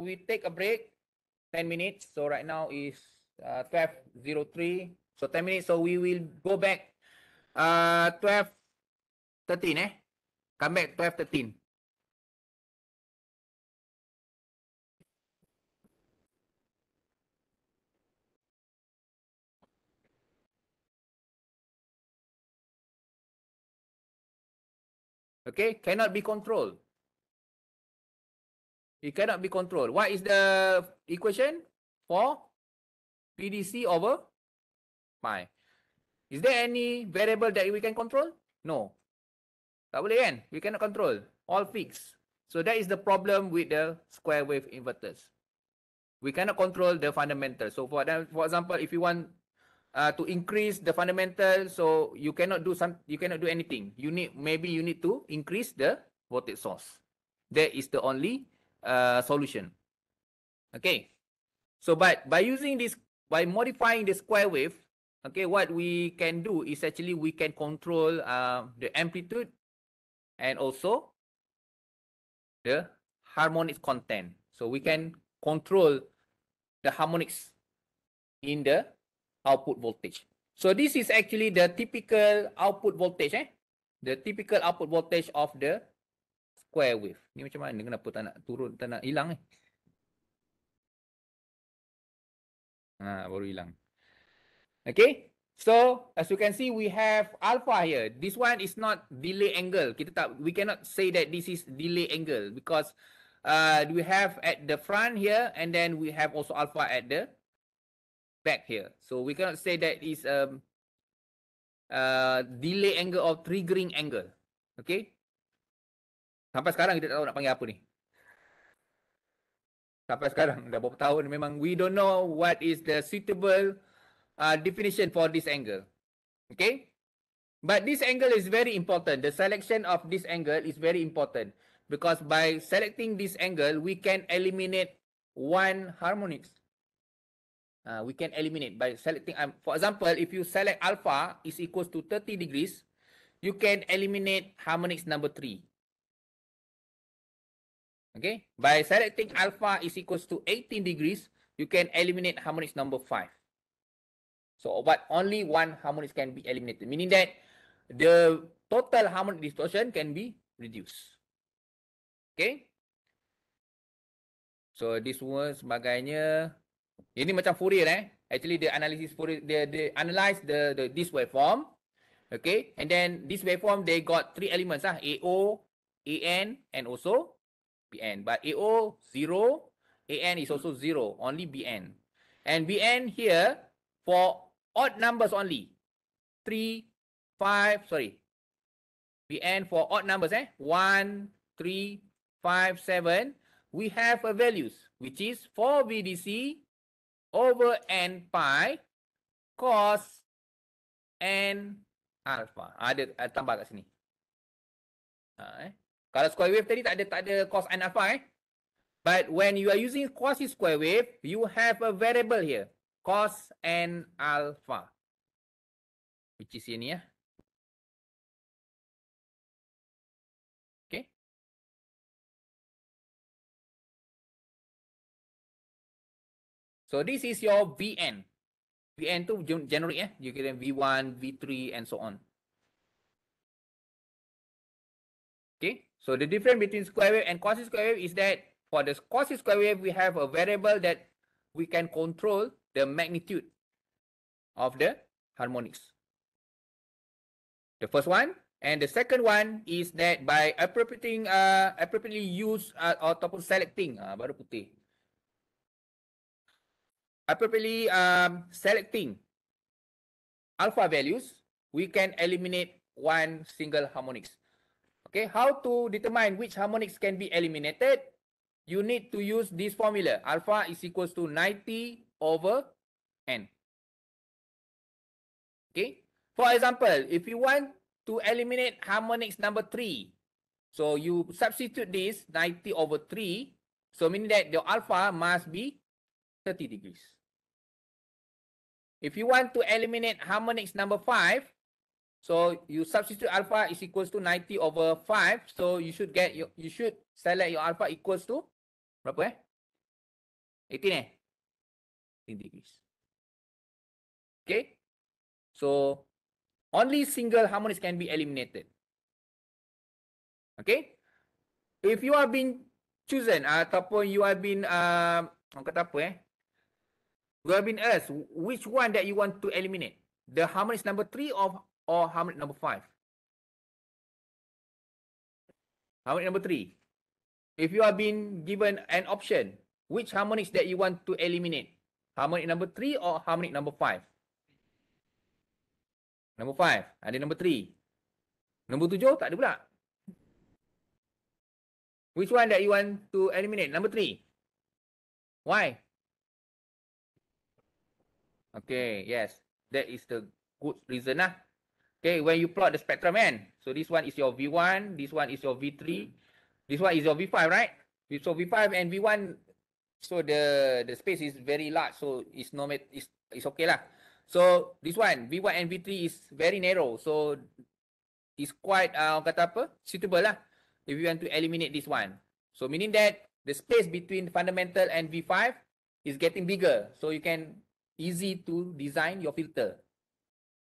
we take a break 10 minutes. So right now is 12:03. So 10 minutes. So we will go back 12:13 Come back 12:13. Okay, cannot be controlled. It cannot be controlled. What is the equation for PDC over pi? Is there any variable that we can control? No. Tak boleh kan? We cannot control. All fixed. So that is the problem with the square wave inverters. We cannot control the fundamental. So for example, if you want to increase the fundamental, so you cannot do anything. Maybe you need to increase the voltage source. That is the only solution. Okay. So but by using this, by modifying the square wave, okay, what we can do is actually we can control the amplitude and also the harmonics content. So we can control the harmonics in the output voltage. So this is actually the typical output voltage the typical output voltage of the square wave. Ni macam mana? Kenapa tak nak turun, tak nak hilang baru hilang. Okay. So as you can see, we have alpha here. This one is not delay angle. We cannot say that this is delay angle because we have at the front here, and then we have also alpha at the back here. So we cannot say that is delay angle or triggering angle. Okay. Sampai sekarang kita tak tahu nak panggil apa ni. Sampai sekarang dah berapa tahun memang we don't know what is the suitable definition for this angle. Okay. But this angle is very important. The selection of this angle is very important because by selecting this angle, we can eliminate one harmonics. We can eliminate by selecting, for example, if you select alpha is equals to 30 degrees, you can eliminate harmonics number 3. Okay, by selecting alpha is equals to 18 degrees, you can eliminate harmonics number 5. So, but only one harmonics can be eliminated, meaning that the total harmonic distortion can be reduced. Okay. So this was sebagainya. Ini macam Fourier Actually the analysis Fourier, they analyze this waveform. Okay. And then this waveform they got 3 elements AO, AN and also BN. But AO 0, AN is also 0, only BN. And BN here for odd numbers only. 3, 5, sorry. BN for odd numbers 1, 3, 5, 7. We have a values which is 4 VDC over N pi cos N alpha. Ada tambah kat sini. Kalau square wave tadi tak ada cos N alpha But when you are using quasi square wave, you have a variable here, cos N alpha. Which is ini Okay. So this is your Vn. Vn tu generic You get V1, V3 and so on. Okay. So the difference between square wave and quasi square wave is that for the quasi square wave, we have a variable that we can control the magnitude of the harmonics. The first one. And the second one is that by appropriately use ataupun selecting, baru putih. Appropriately selecting alpha values, we can eliminate one single harmonics. Okay, how to determine which harmonics can be eliminated? You need to use this formula. Alpha is equals to 90 over N. Okay, for example, if you want to eliminate harmonics number 3, so you substitute this 90 over 3, so meaning that the alpha must be 30 degrees. If you want to eliminate harmonics number 5, so you substitute alpha is equals to 90 over 5, so you should select your alpha equals to berapa 18 18 degrees. Okay, so only single harmonics can be eliminated. Okay, if you are being chosen ataupun you have been orang kata apa you have been asked which one that you want to eliminate, the harmonics number 3 or harmonic number 5. Harmonic number 3. If you are being given an option, which harmonics that you want to eliminate, harmonic number 3 or harmonic number 5? Number 5. Ada number 3. Number 7 tak ada pula. Which one that you want to eliminate? Number 3. Why? Okay, yes. That is the good reason Okay, when you plot the spectrum so this one is your V1, this one is your V3, this one is your V5, right? So V5 and V1, so the space is very large, so it's okay lah. So this one V1 and V3 is very narrow, so it's quite kata apa suitable lah if you want to eliminate this one. So meaning that the space between fundamental and V5 is getting bigger, so you can easy to design your filter.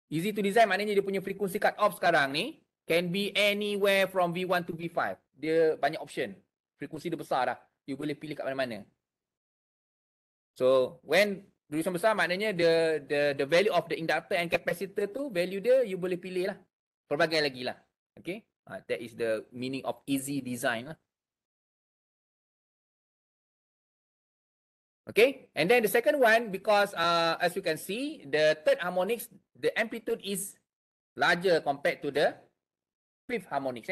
Easy to design maknanya dia punya frequency cut off sekarang ni can be anywhere from V1 to V5. Dia banyak option. Frekuensi dia besar dah. You boleh pilih kat mana-mana. So when duration besar maknanya the value of the inductor and capacitor tu value dia you boleh pilih lah. Pelbagai lagi lah. Okay. That is the meaning of easy design lah. Okay. And then the second one, because as you can see, the third harmonics, the amplitude is larger compared to the fifth harmonics.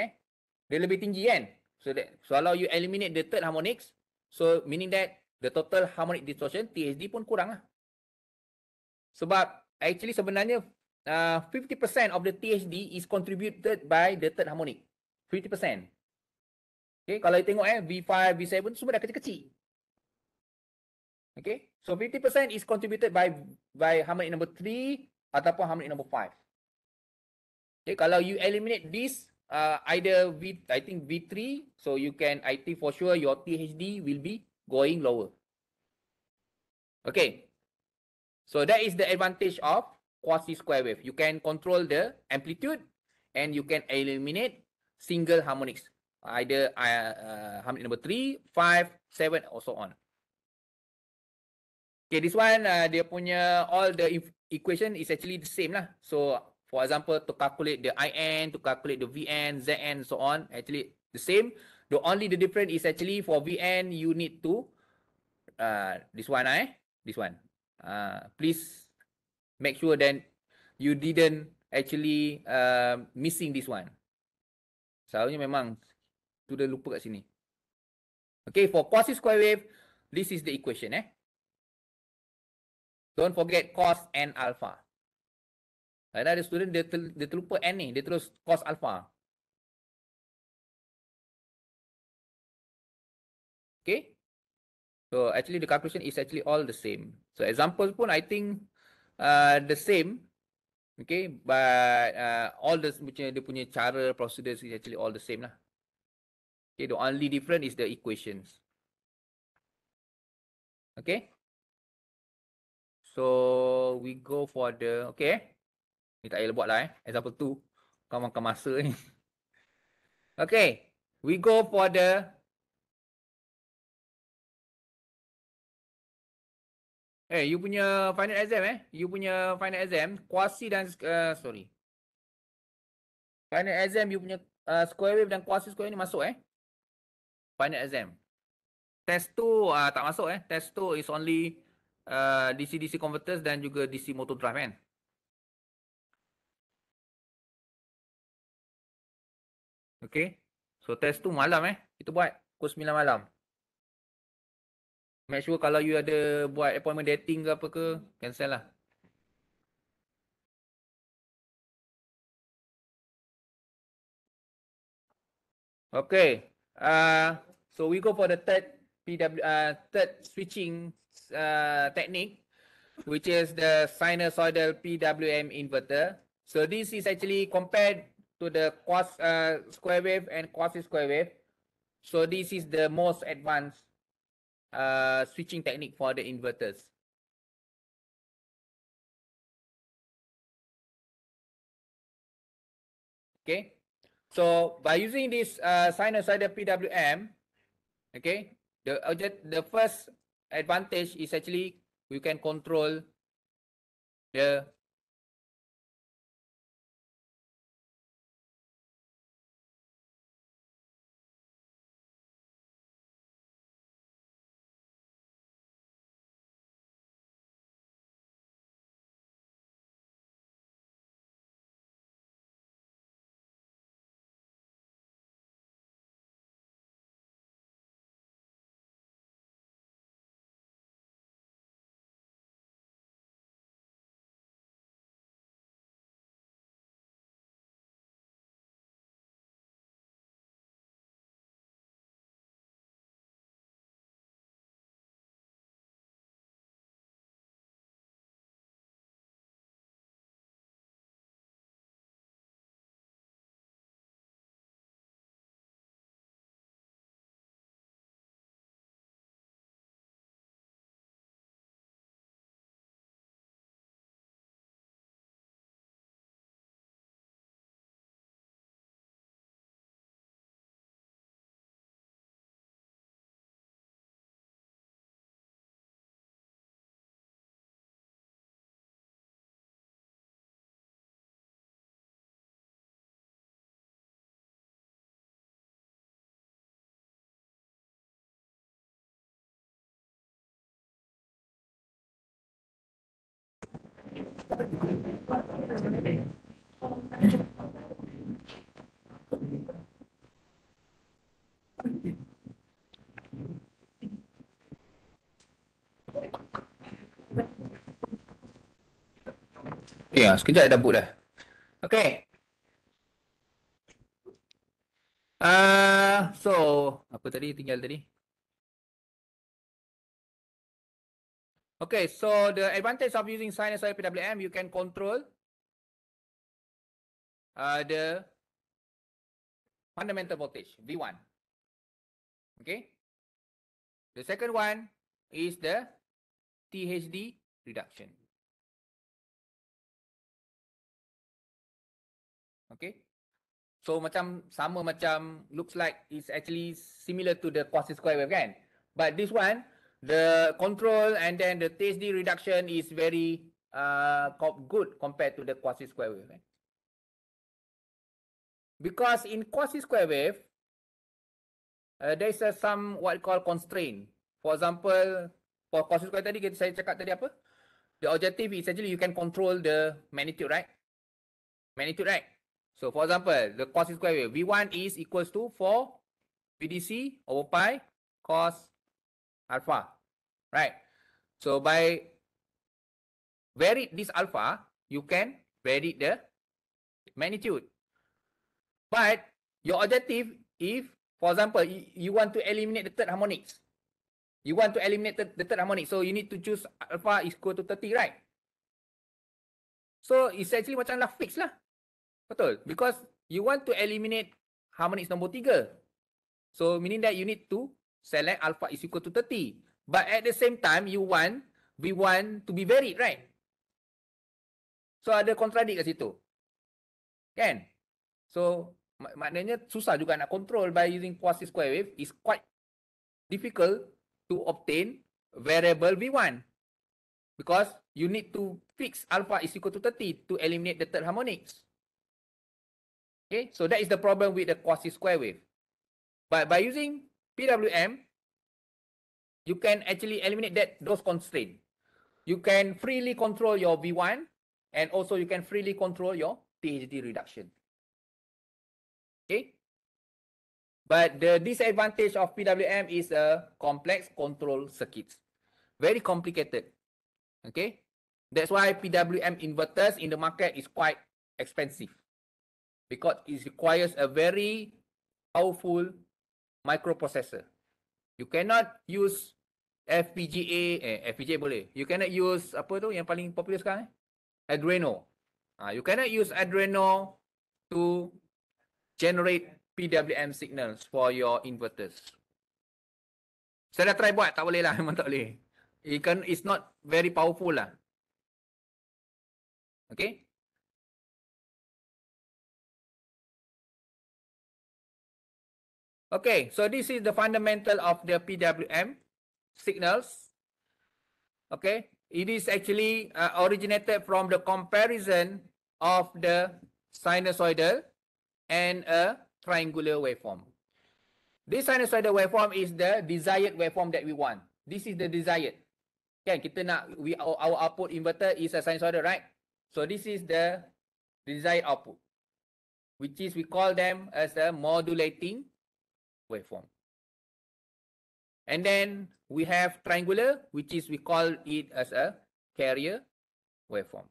Dia lebih tinggi kan? So kalau you eliminate the third harmonics, so meaning that the total harmonic distortion THD pun kurang lah. Sebab actually sebenarnya 50% of the THD is contributed by the third harmonic. 50%. Okay, kalau you tengok V5, V7 semua dah kecil-kecil. Okay, so 50% is contributed by harmonic number 3 ataupun harmonic number 5. Okay, kalau you eliminate this either I think V3, so you can, I think for sure your THD will be going lower. Okay, so that is the advantage of quasi square wave. You can control the amplitude and you can eliminate single harmonics, either harmonic number 3, 5, 7 or so on. Okay, this one dia punya all the equation is actually the same lah. So for example, to calculate the IN, to calculate the VN, ZN, so on, actually the same. The only the difference is actually for VN you need to this one this one. Please make sure that you didn't actually missing this one. Selalunya memang sudah lupa kat sini. Okay, for quasi square wave, this is the equation. Don't forget cos and alpha. Ada student dia terlupa n ni, dia terus cos alpha. Okay. So actually the calculation is actually all the same. So example pun I think the same. Okay, but all the dia punya cara procedures is actually all the same lah. Okay, the only different is the equations. Okay. So we go for the ni tak payah buat lah example 2. Kau makan masa ni. Okay, we go for the you punya final exam you punya final exam quasi dan sorry. Final exam you punya square wave dan quasi square ni masuk final exam. Test 2 tak masuk Test 2 is only DC-DC converters dan juga DC motor drive kan. Okay. So test 2 malam kita buat pukul 9 malam. Make sure kalau you ada buat appointment dating ke apa ke, cancel lah. Okay. So we go for the third switching technique, which is the sinusoidal PWM inverter. So this is actually compared to the square wave and quasi square wave. So this is the most advanced switching technique for the inverters. Okay. So by using this sinusoidal PWM, okay, the first advantage is actually we can control the Ya, sekejap dah boot dah. Okay. So apa tadi tinggal tadi? Okay, so the advantage of using sinusoid PWM, you can control the fundamental voltage V1. Okay. The second one is the THD reduction. Okay. So macam sama macam looks like it's actually similar to the quasi square wave kan. But this one, the control and then the THD reduction is very good compared to the quasi square wave. Right? Because in quasi square wave, there is some what we call constraint. For example, for quasi square tadi saya cakap tadi apa? The objective is actually you can control the magnitude, right? Magnitude, right? So for example, the quasi square wave V1 is equals to 4 VDC over pi cos alpha, right? So by vary this alpha, you can vary the magnitude. But your objective, if for example you want to eliminate the third harmonics, the third harmonic, so you need to choose alpha is equal to 30, right? So it's actually macam dah fix lah. Betul? Because you want to eliminate harmonics nombor 3. So meaning that you need to select alpha is equal to 30. But at the same time, you want V1 to be varied, right? So ada contradict kat situ. Kan? So maknanya susah juga nak control by using quasi square wave. Is quite difficult to obtain variable V1. Because you need to fix alpha is equal to 30 to eliminate the third harmonics. Okay, so that is the problem with the quasi square wave. But by using PWM, you can actually eliminate those constraints. You can freely control your V1 and also you can freely control your THD reduction. Okay. But the disadvantage of PWM is a complex control circuits. Very complicated. Okay. That's why PWM inverters in the market is quite expensive. Because it requires a very powerful microprocessor. You cannot use FPGA, FPGA boleh. You cannot use apa tu yang paling popular sekarang? Arduino. You cannot use Arduino to generate PWM signals for your inverters. Saya dah try buat, tak boleh lah, memang tak boleh. It's not very powerful lah. Okay. Okay, so this is the fundamental of the PWM signals. Okay, it is actually originated from the comparison of the sinusoidal and a triangular waveform. This sinusoidal waveform is the desired waveform that we want. This is the desired. Kan kita nak our output inverter is a sinusoidal, right? So this is the desired output, which is we call them as a modulating waveform. And then we have triangular, which is we call it as a carrier waveform.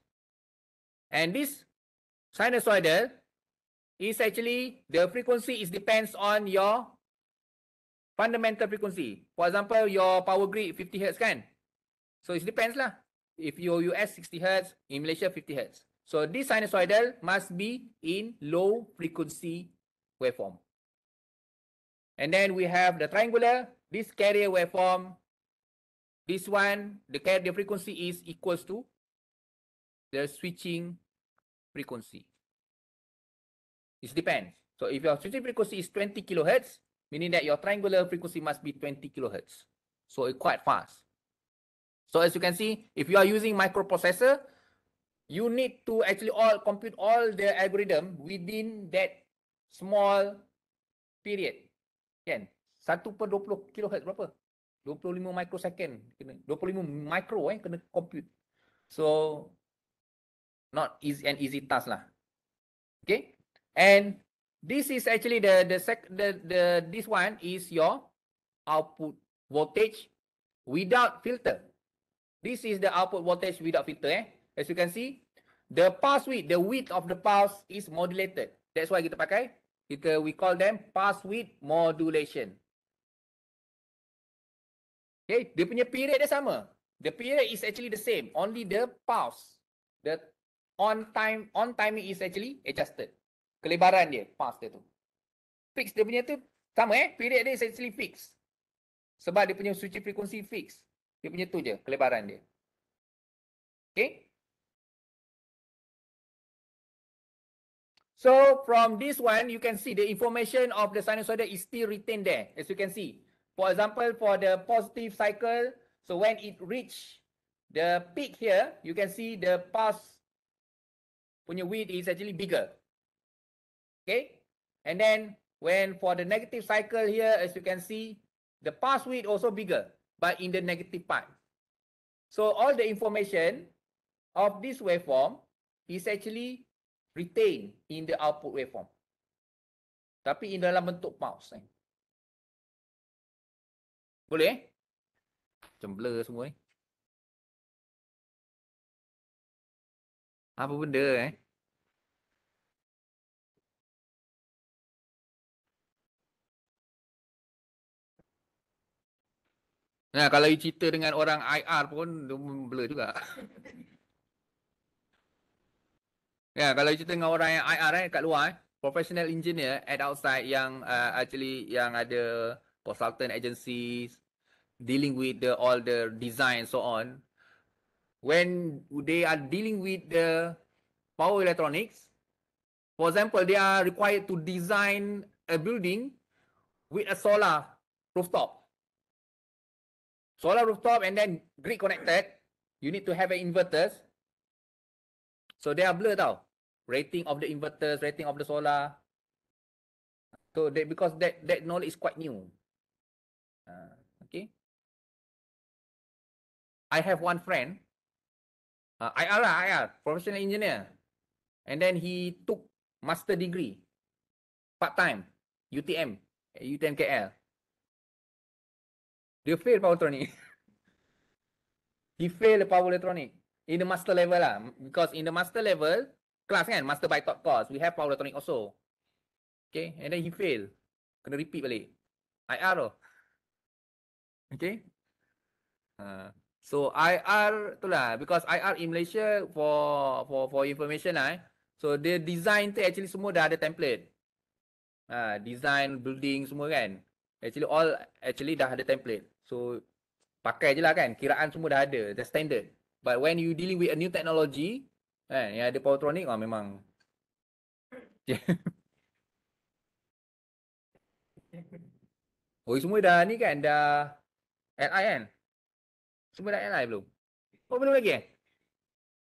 And this sinusoidal is actually the frequency is depends on your fundamental frequency. For example, your power grid 50 Hz kan? So it depends lah. If your US 60 Hz, in Malaysia 50 Hz. So this sinusoidal must be in low frequency waveform. And then we have the triangular, this carrier waveform. This one, the frequency is equals to the switching frequency. It depends. So if your switching frequency is 20 kilohertz, meaning that your triangular frequency must be 20 kilohertz. So it's quite fast. So as you can see, if you are using microprocessor, you need to actually compute all the algorithm within that small period. Kan? 1/20 kHz berapa? 25 microsecond. 25 micro kena compute. So not easy task lah. Okay, and this is actually this one is your output voltage without filter. This is the output voltage without filter. As you can see, the pulse width, the width of the pulse is modulated. That's why we call them pulse width modulation. Okay, dia punya period dia sama. The period is actually the same. Only the pulse, the on timing is actually adjusted. Kelebaran dia, pulse dia tu. Fix dia punya tu sama period dia is actually fix. Sebab dia punya switching frequency fix. Dia punya tu je, kelebaran dia. Okay. So from this one, you can see the information of the sinusoidal is still retained there, as you can see. For example, for the positive cycle, so when it reach the peak here, you can see the pulse punya width is actually bigger. Okay. And then when for the negative cycle here, as you can see, the pulse width also bigger, but in the negative part. So all the information of this waveform is actually retained in the output waveform. Tapi in dalam bentuk pulse. Boleh? Macam blur semua ni. Apa benda Nah, kalau you cerita dengan orang IR pun blur juga. Ya, kalau you cerita dengan orang yang IR kat luar professional engineer at outside yang actually yang ada consultant agencies dealing with all the design and so on. When they are dealing with the power electronics, for example, they are required to design a building with a solar rooftop. Solar rooftop and then grid connected. You need to have an inverters. So they are blur tau. Rating of the inverters, rating of the solar. So because that knowledge is quite new. Okay. I have one friend, IR, professional engineer. And then he took master degree, part-time, UTM KL. Dia fail power electronic. He failed the power electronic in the master level lah. Because in the master level, class kan, master by top course, we have power electronic also. Okay, and then he fail. Kena repeat balik. IR tu. Okay. So IR tu lah, because IR in Malaysia for information lah. So the design tu actually semua dah ada template. Design building semua kan. Actually dah ada template. So pakai je lah kan. Kiraan semua dah ada. The standard. But when you dealing with a new technology, yang ada powertronic, memang. Oh, semua dah ni kan. Dah LI kan. Semua dah LI belum? Oh, belum lagi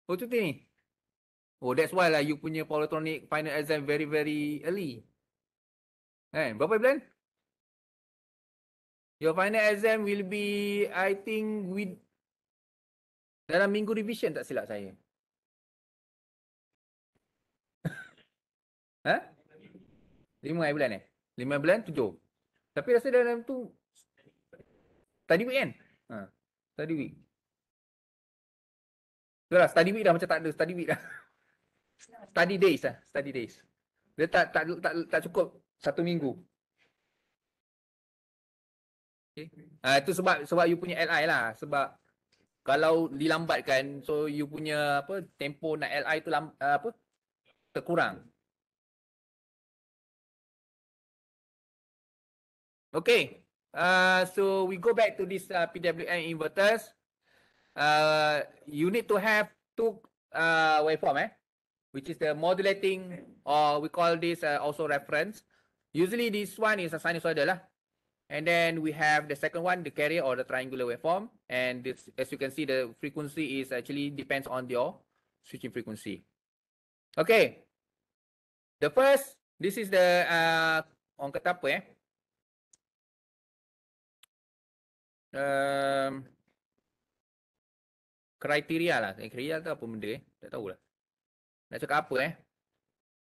Oh, cuti ni. Oh, that's why lah you punya power electronic final exam very early. Berapa bulan? Your final exam will be, I think, dalam minggu revision tak silap saya. 5 bulan 5 bulan 7. Tapi rasa dalam tu study week kan? Study week. Itulah study week dah macam tak ada study week dah. Study days. Dia tak cukup 1 minggu. Okay. Itu sebab you punya LI lah. Sebab kalau dilambatkan, so you punya tempo nak LI tu terkurang. Okay. So we go back to this PWM inverters. You need to have 2 waveform, which is the modulating, or we call this also reference. Usually this one is a sinusoidal lah. And then we have the second one, the carrier or the triangular waveform. And this, as you can see, the frequency is actually depends on your switching frequency. Okay. The first, this is the orang kata apa kriteria lah. Kriteria tu apa benda tak tahulah. Nak cakap apa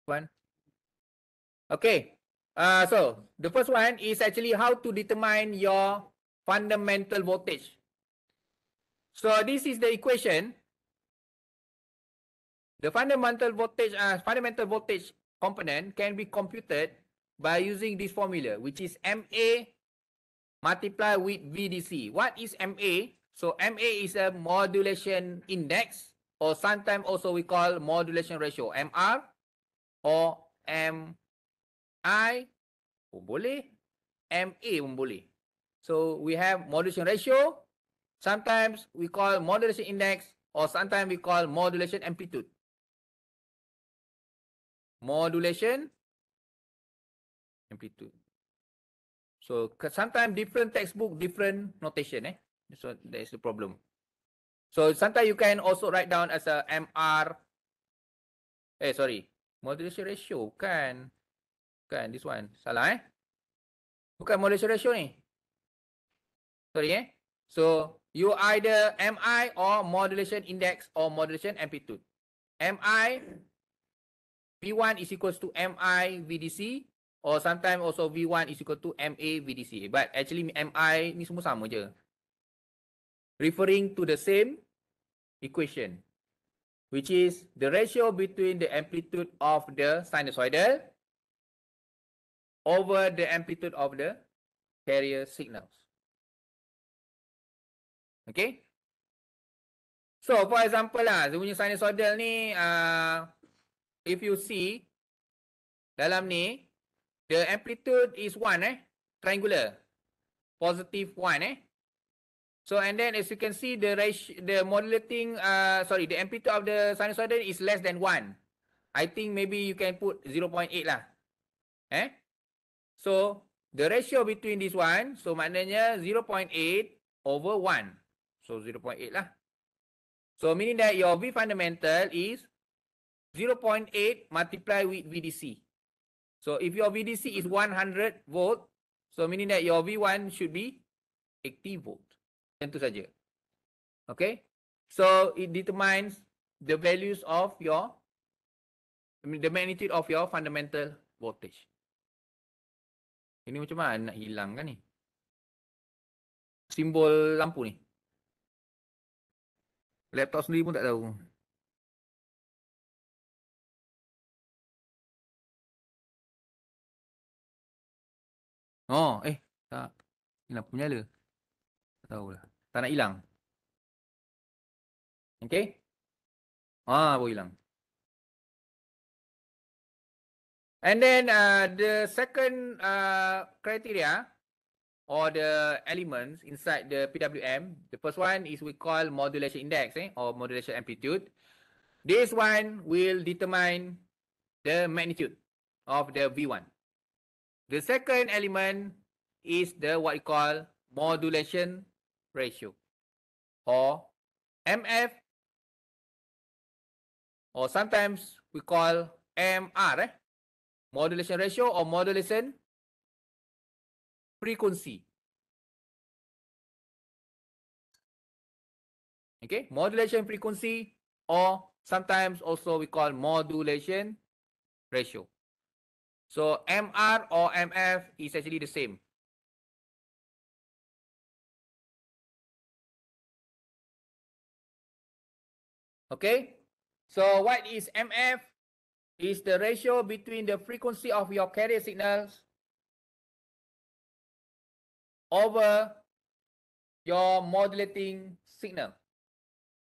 Puan? Okay. So the first one is actually how to determine your fundamental voltage. So this is the equation. The fundamental voltage component can be computed by using this formula, which is MA multiplied with VDC. What is MA? So MA is a modulation index, or sometimes also we call modulation ratio, MR or MI pun boleh, MA pun boleh. So we have modulation ratio, sometimes we call modulation index, or sometimes we call modulation amplitude. Modulation amplitude. So sometimes different textbook, different notation. So that's the problem. So sometimes you can also write down as a MR. Modulation ratio. Bukan this one. Salah Bukan modulation ratio ni. Sorry So you either MI or modulation index or modulation amplitude. MI V1 is equals to MI VDC, or sometimes also V1 is equal to MA VDC. But actually MI ni semua sama je. Referring to the same equation, which is the ratio between the amplitude of the sinusoidal over the amplitude of the carrier signals. Okay. So for example lah, dia punya sinusoidal ni, if you see dalam ni, the amplitude is 1 triangular, positive 1 So and then as you can see, the ratio, the modulating, the amplitude of the sinusoidal is less than 1. I think maybe you can put 0.8 lah. So the ratio between this one, so maknanya 0.8 over 1. So 0.8 lah. So meaning that your V fundamental is 0.8 multiplied with VDC. So if your VDC is 100 volt, so meaning that your V1 should be 80 volt. Tentu saja. Okay. So it determines the values of your, the magnitude of your fundamental voltage. Ini macam mana nak hilang kan ni? Simbol lampu ni. Laptop sendiri pun tak tahu. Oh, tak. Ini lampu nyala. Tak tahulah. Tak nak hilang. Okay. Baru hilang. And then the second criteria or the elements inside the PWM, the first one is we call modulation index or modulation amplitude. This one will determine the magnitude of the V1. The second element is the what we call modulation ratio or MF, or sometimes we call MR, modulation ratio or modulation frequency. Okay, modulation frequency, or sometimes also we call modulation ratio. So MR or MF is actually the same. Okay, so what is MF? Is the ratio between the frequency of your carrier signals over your modulating signal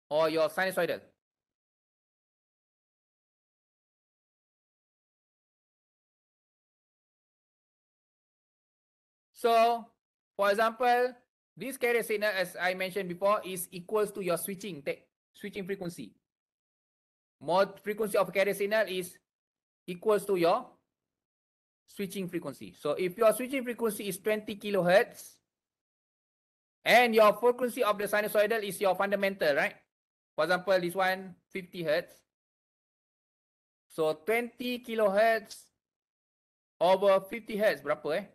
or your sinusoidal. So, for example, this carrier signal, as I mentioned before, is equals to your switching frequency. Frequency of carrier signal is equals to your switching frequency. So if your switching frequency is 20 kilohertz and your frequency of the sinusoidal is your fundamental, right? For example, this one 50 hertz. So 20 kilohertz over 50 hertz berapa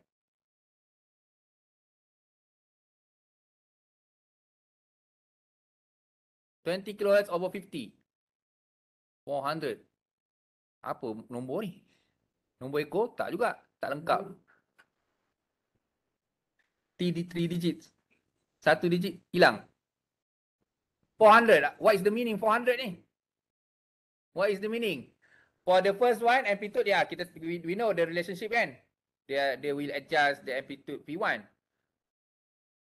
20 kilohertz over 50. 400. Apa nombor ni? Nombor ekor tak juga, tak lengkap. 3 digits. 1 digit hilang. 400. What is the meaning 400 ni? What is the meaning? For the first one, amplitude, yeah, we know the relationship kan. They will adjust the amplitude P1.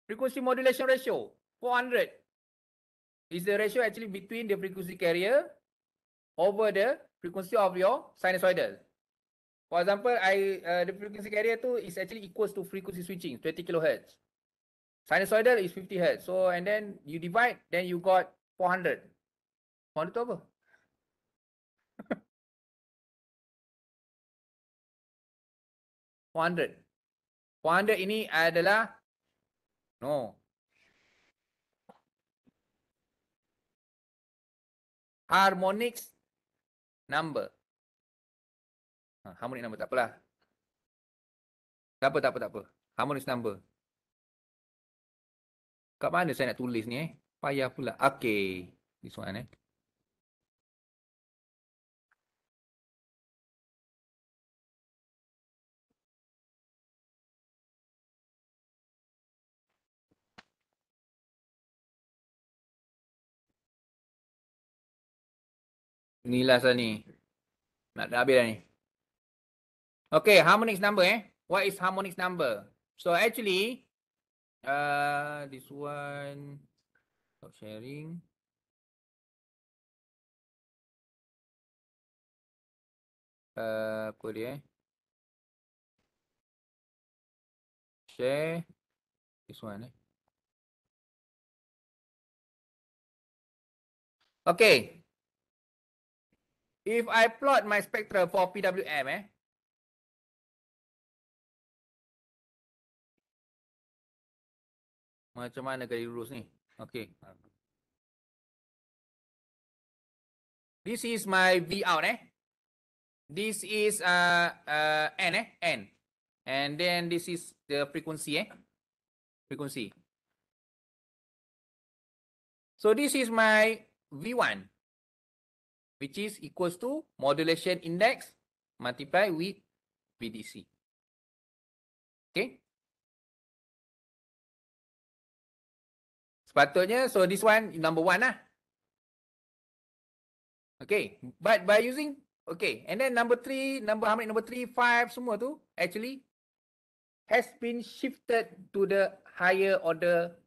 Frequency modulation ratio, 400. Is the ratio actually between the frequency carrier over the frequency of your sinusoidal. For example, the frequency carrier tu is actually equals to frequency switching, 20 kHz. Sinusoidal is 50 Hz. So, and then you divide, then you got 400. 400 tu apa? $400 ini adalah harmonics number. Harmonic number tak apalah. Tak apa. Harmonics number. Kat mana saya nak tulis ni Payah pula. Okay. This one Inilah saya ni. Nak habis dah ni. Okay, harmonics number What is harmonics number? So actually, this one, stop sharing. Apa dia Share. This one Okay. If I plot my spectrum for PWM macam mana kali lurus ni? Okay. This is my V out This is N N. And then this is the frequency Frequency. So this is my V1, which is equals to modulation index multiplied with VDC. Okay. Sepatutnya, so this one number 1 lah. Okay, but by using, okay, and then number 3, harmonic number 3, 5, semua tu actually has been shifted to the higher order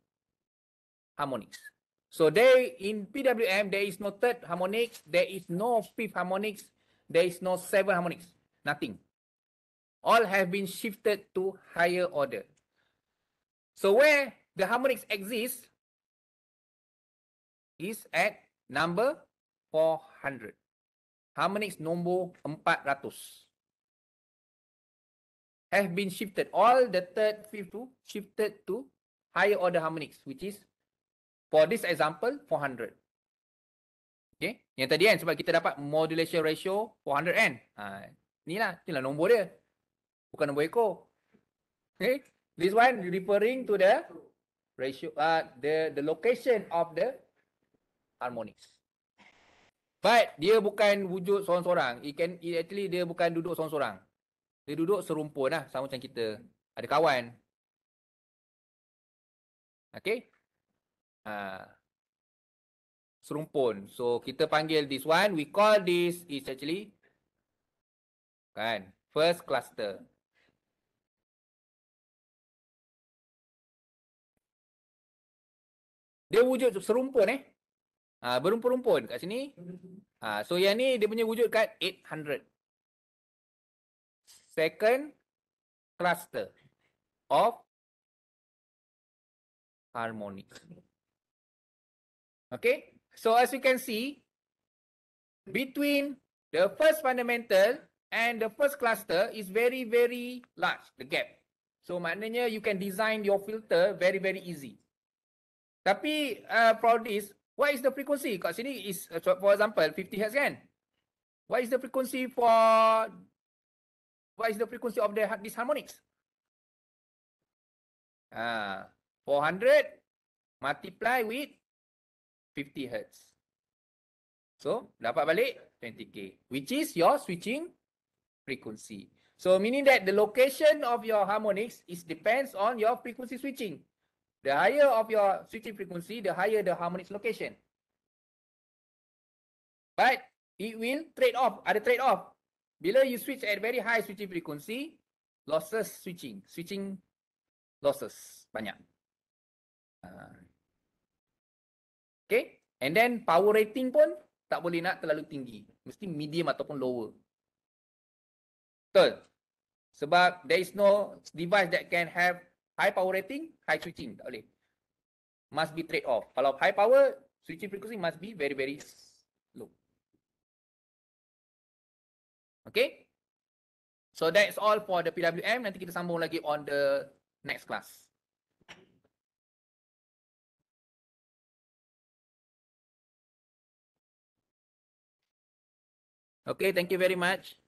harmonics. So there in PWM, there is no third harmonics, there is no fifth harmonics, there is no seventh harmonics, nothing. All have been shifted to higher order. So where the harmonics exist is at number 400. Harmonics nombor 400. Have been shifted. All the third, fifth to shifted to higher order harmonics, which is, for this example, 400. Okay. Yang tadi kan, sebab kita dapat modulation ratio 400 kan. Inilah nombor dia. Bukan nombor ekor. Okay. This one referring to the ratio, the location of the harmonics. But dia bukan wujud seorang-seorang. It actually dia bukan duduk seorang-seorang. Dia duduk serumpun lah, sama macam kita ada kawan. Okay. Serumpun. So kita panggil this one, we call this is actually first cluster. Dia wujud serumpun berumpun-rumpun kat sini. So yang ni dia punya wujud kat 800. Second cluster of harmonics. Okay. So as you can see, between the first fundamental and the first cluster is very, very large, the gap. So maknanya you can design your filter very, very easy. Tapi for this, what is the frequency? Kat sini is, for example, 50 Hz kan? What is the frequency of this harmonics? 400 multiply with 50 Hz. So, dapat balik 20K, which is your switching frequency. So meaning that the location of your harmonics depends on your frequency switching. The higher of your switching frequency, the higher the harmonics location. But it will trade off, ada trade off. Bila you switch at very high switching frequency, losses switching losses banyak. Okay, and then power rating pun tak boleh nak terlalu tinggi, mesti medium ataupun lower. Betul? Sebab there is no device that can have high power rating, high switching, tak boleh. Must be trade off. Kalau high power, switching frequency must be very low. Okay? So that's all for the PWM. Nanti kita sambung lagi on the next class. Okay, thank you very much.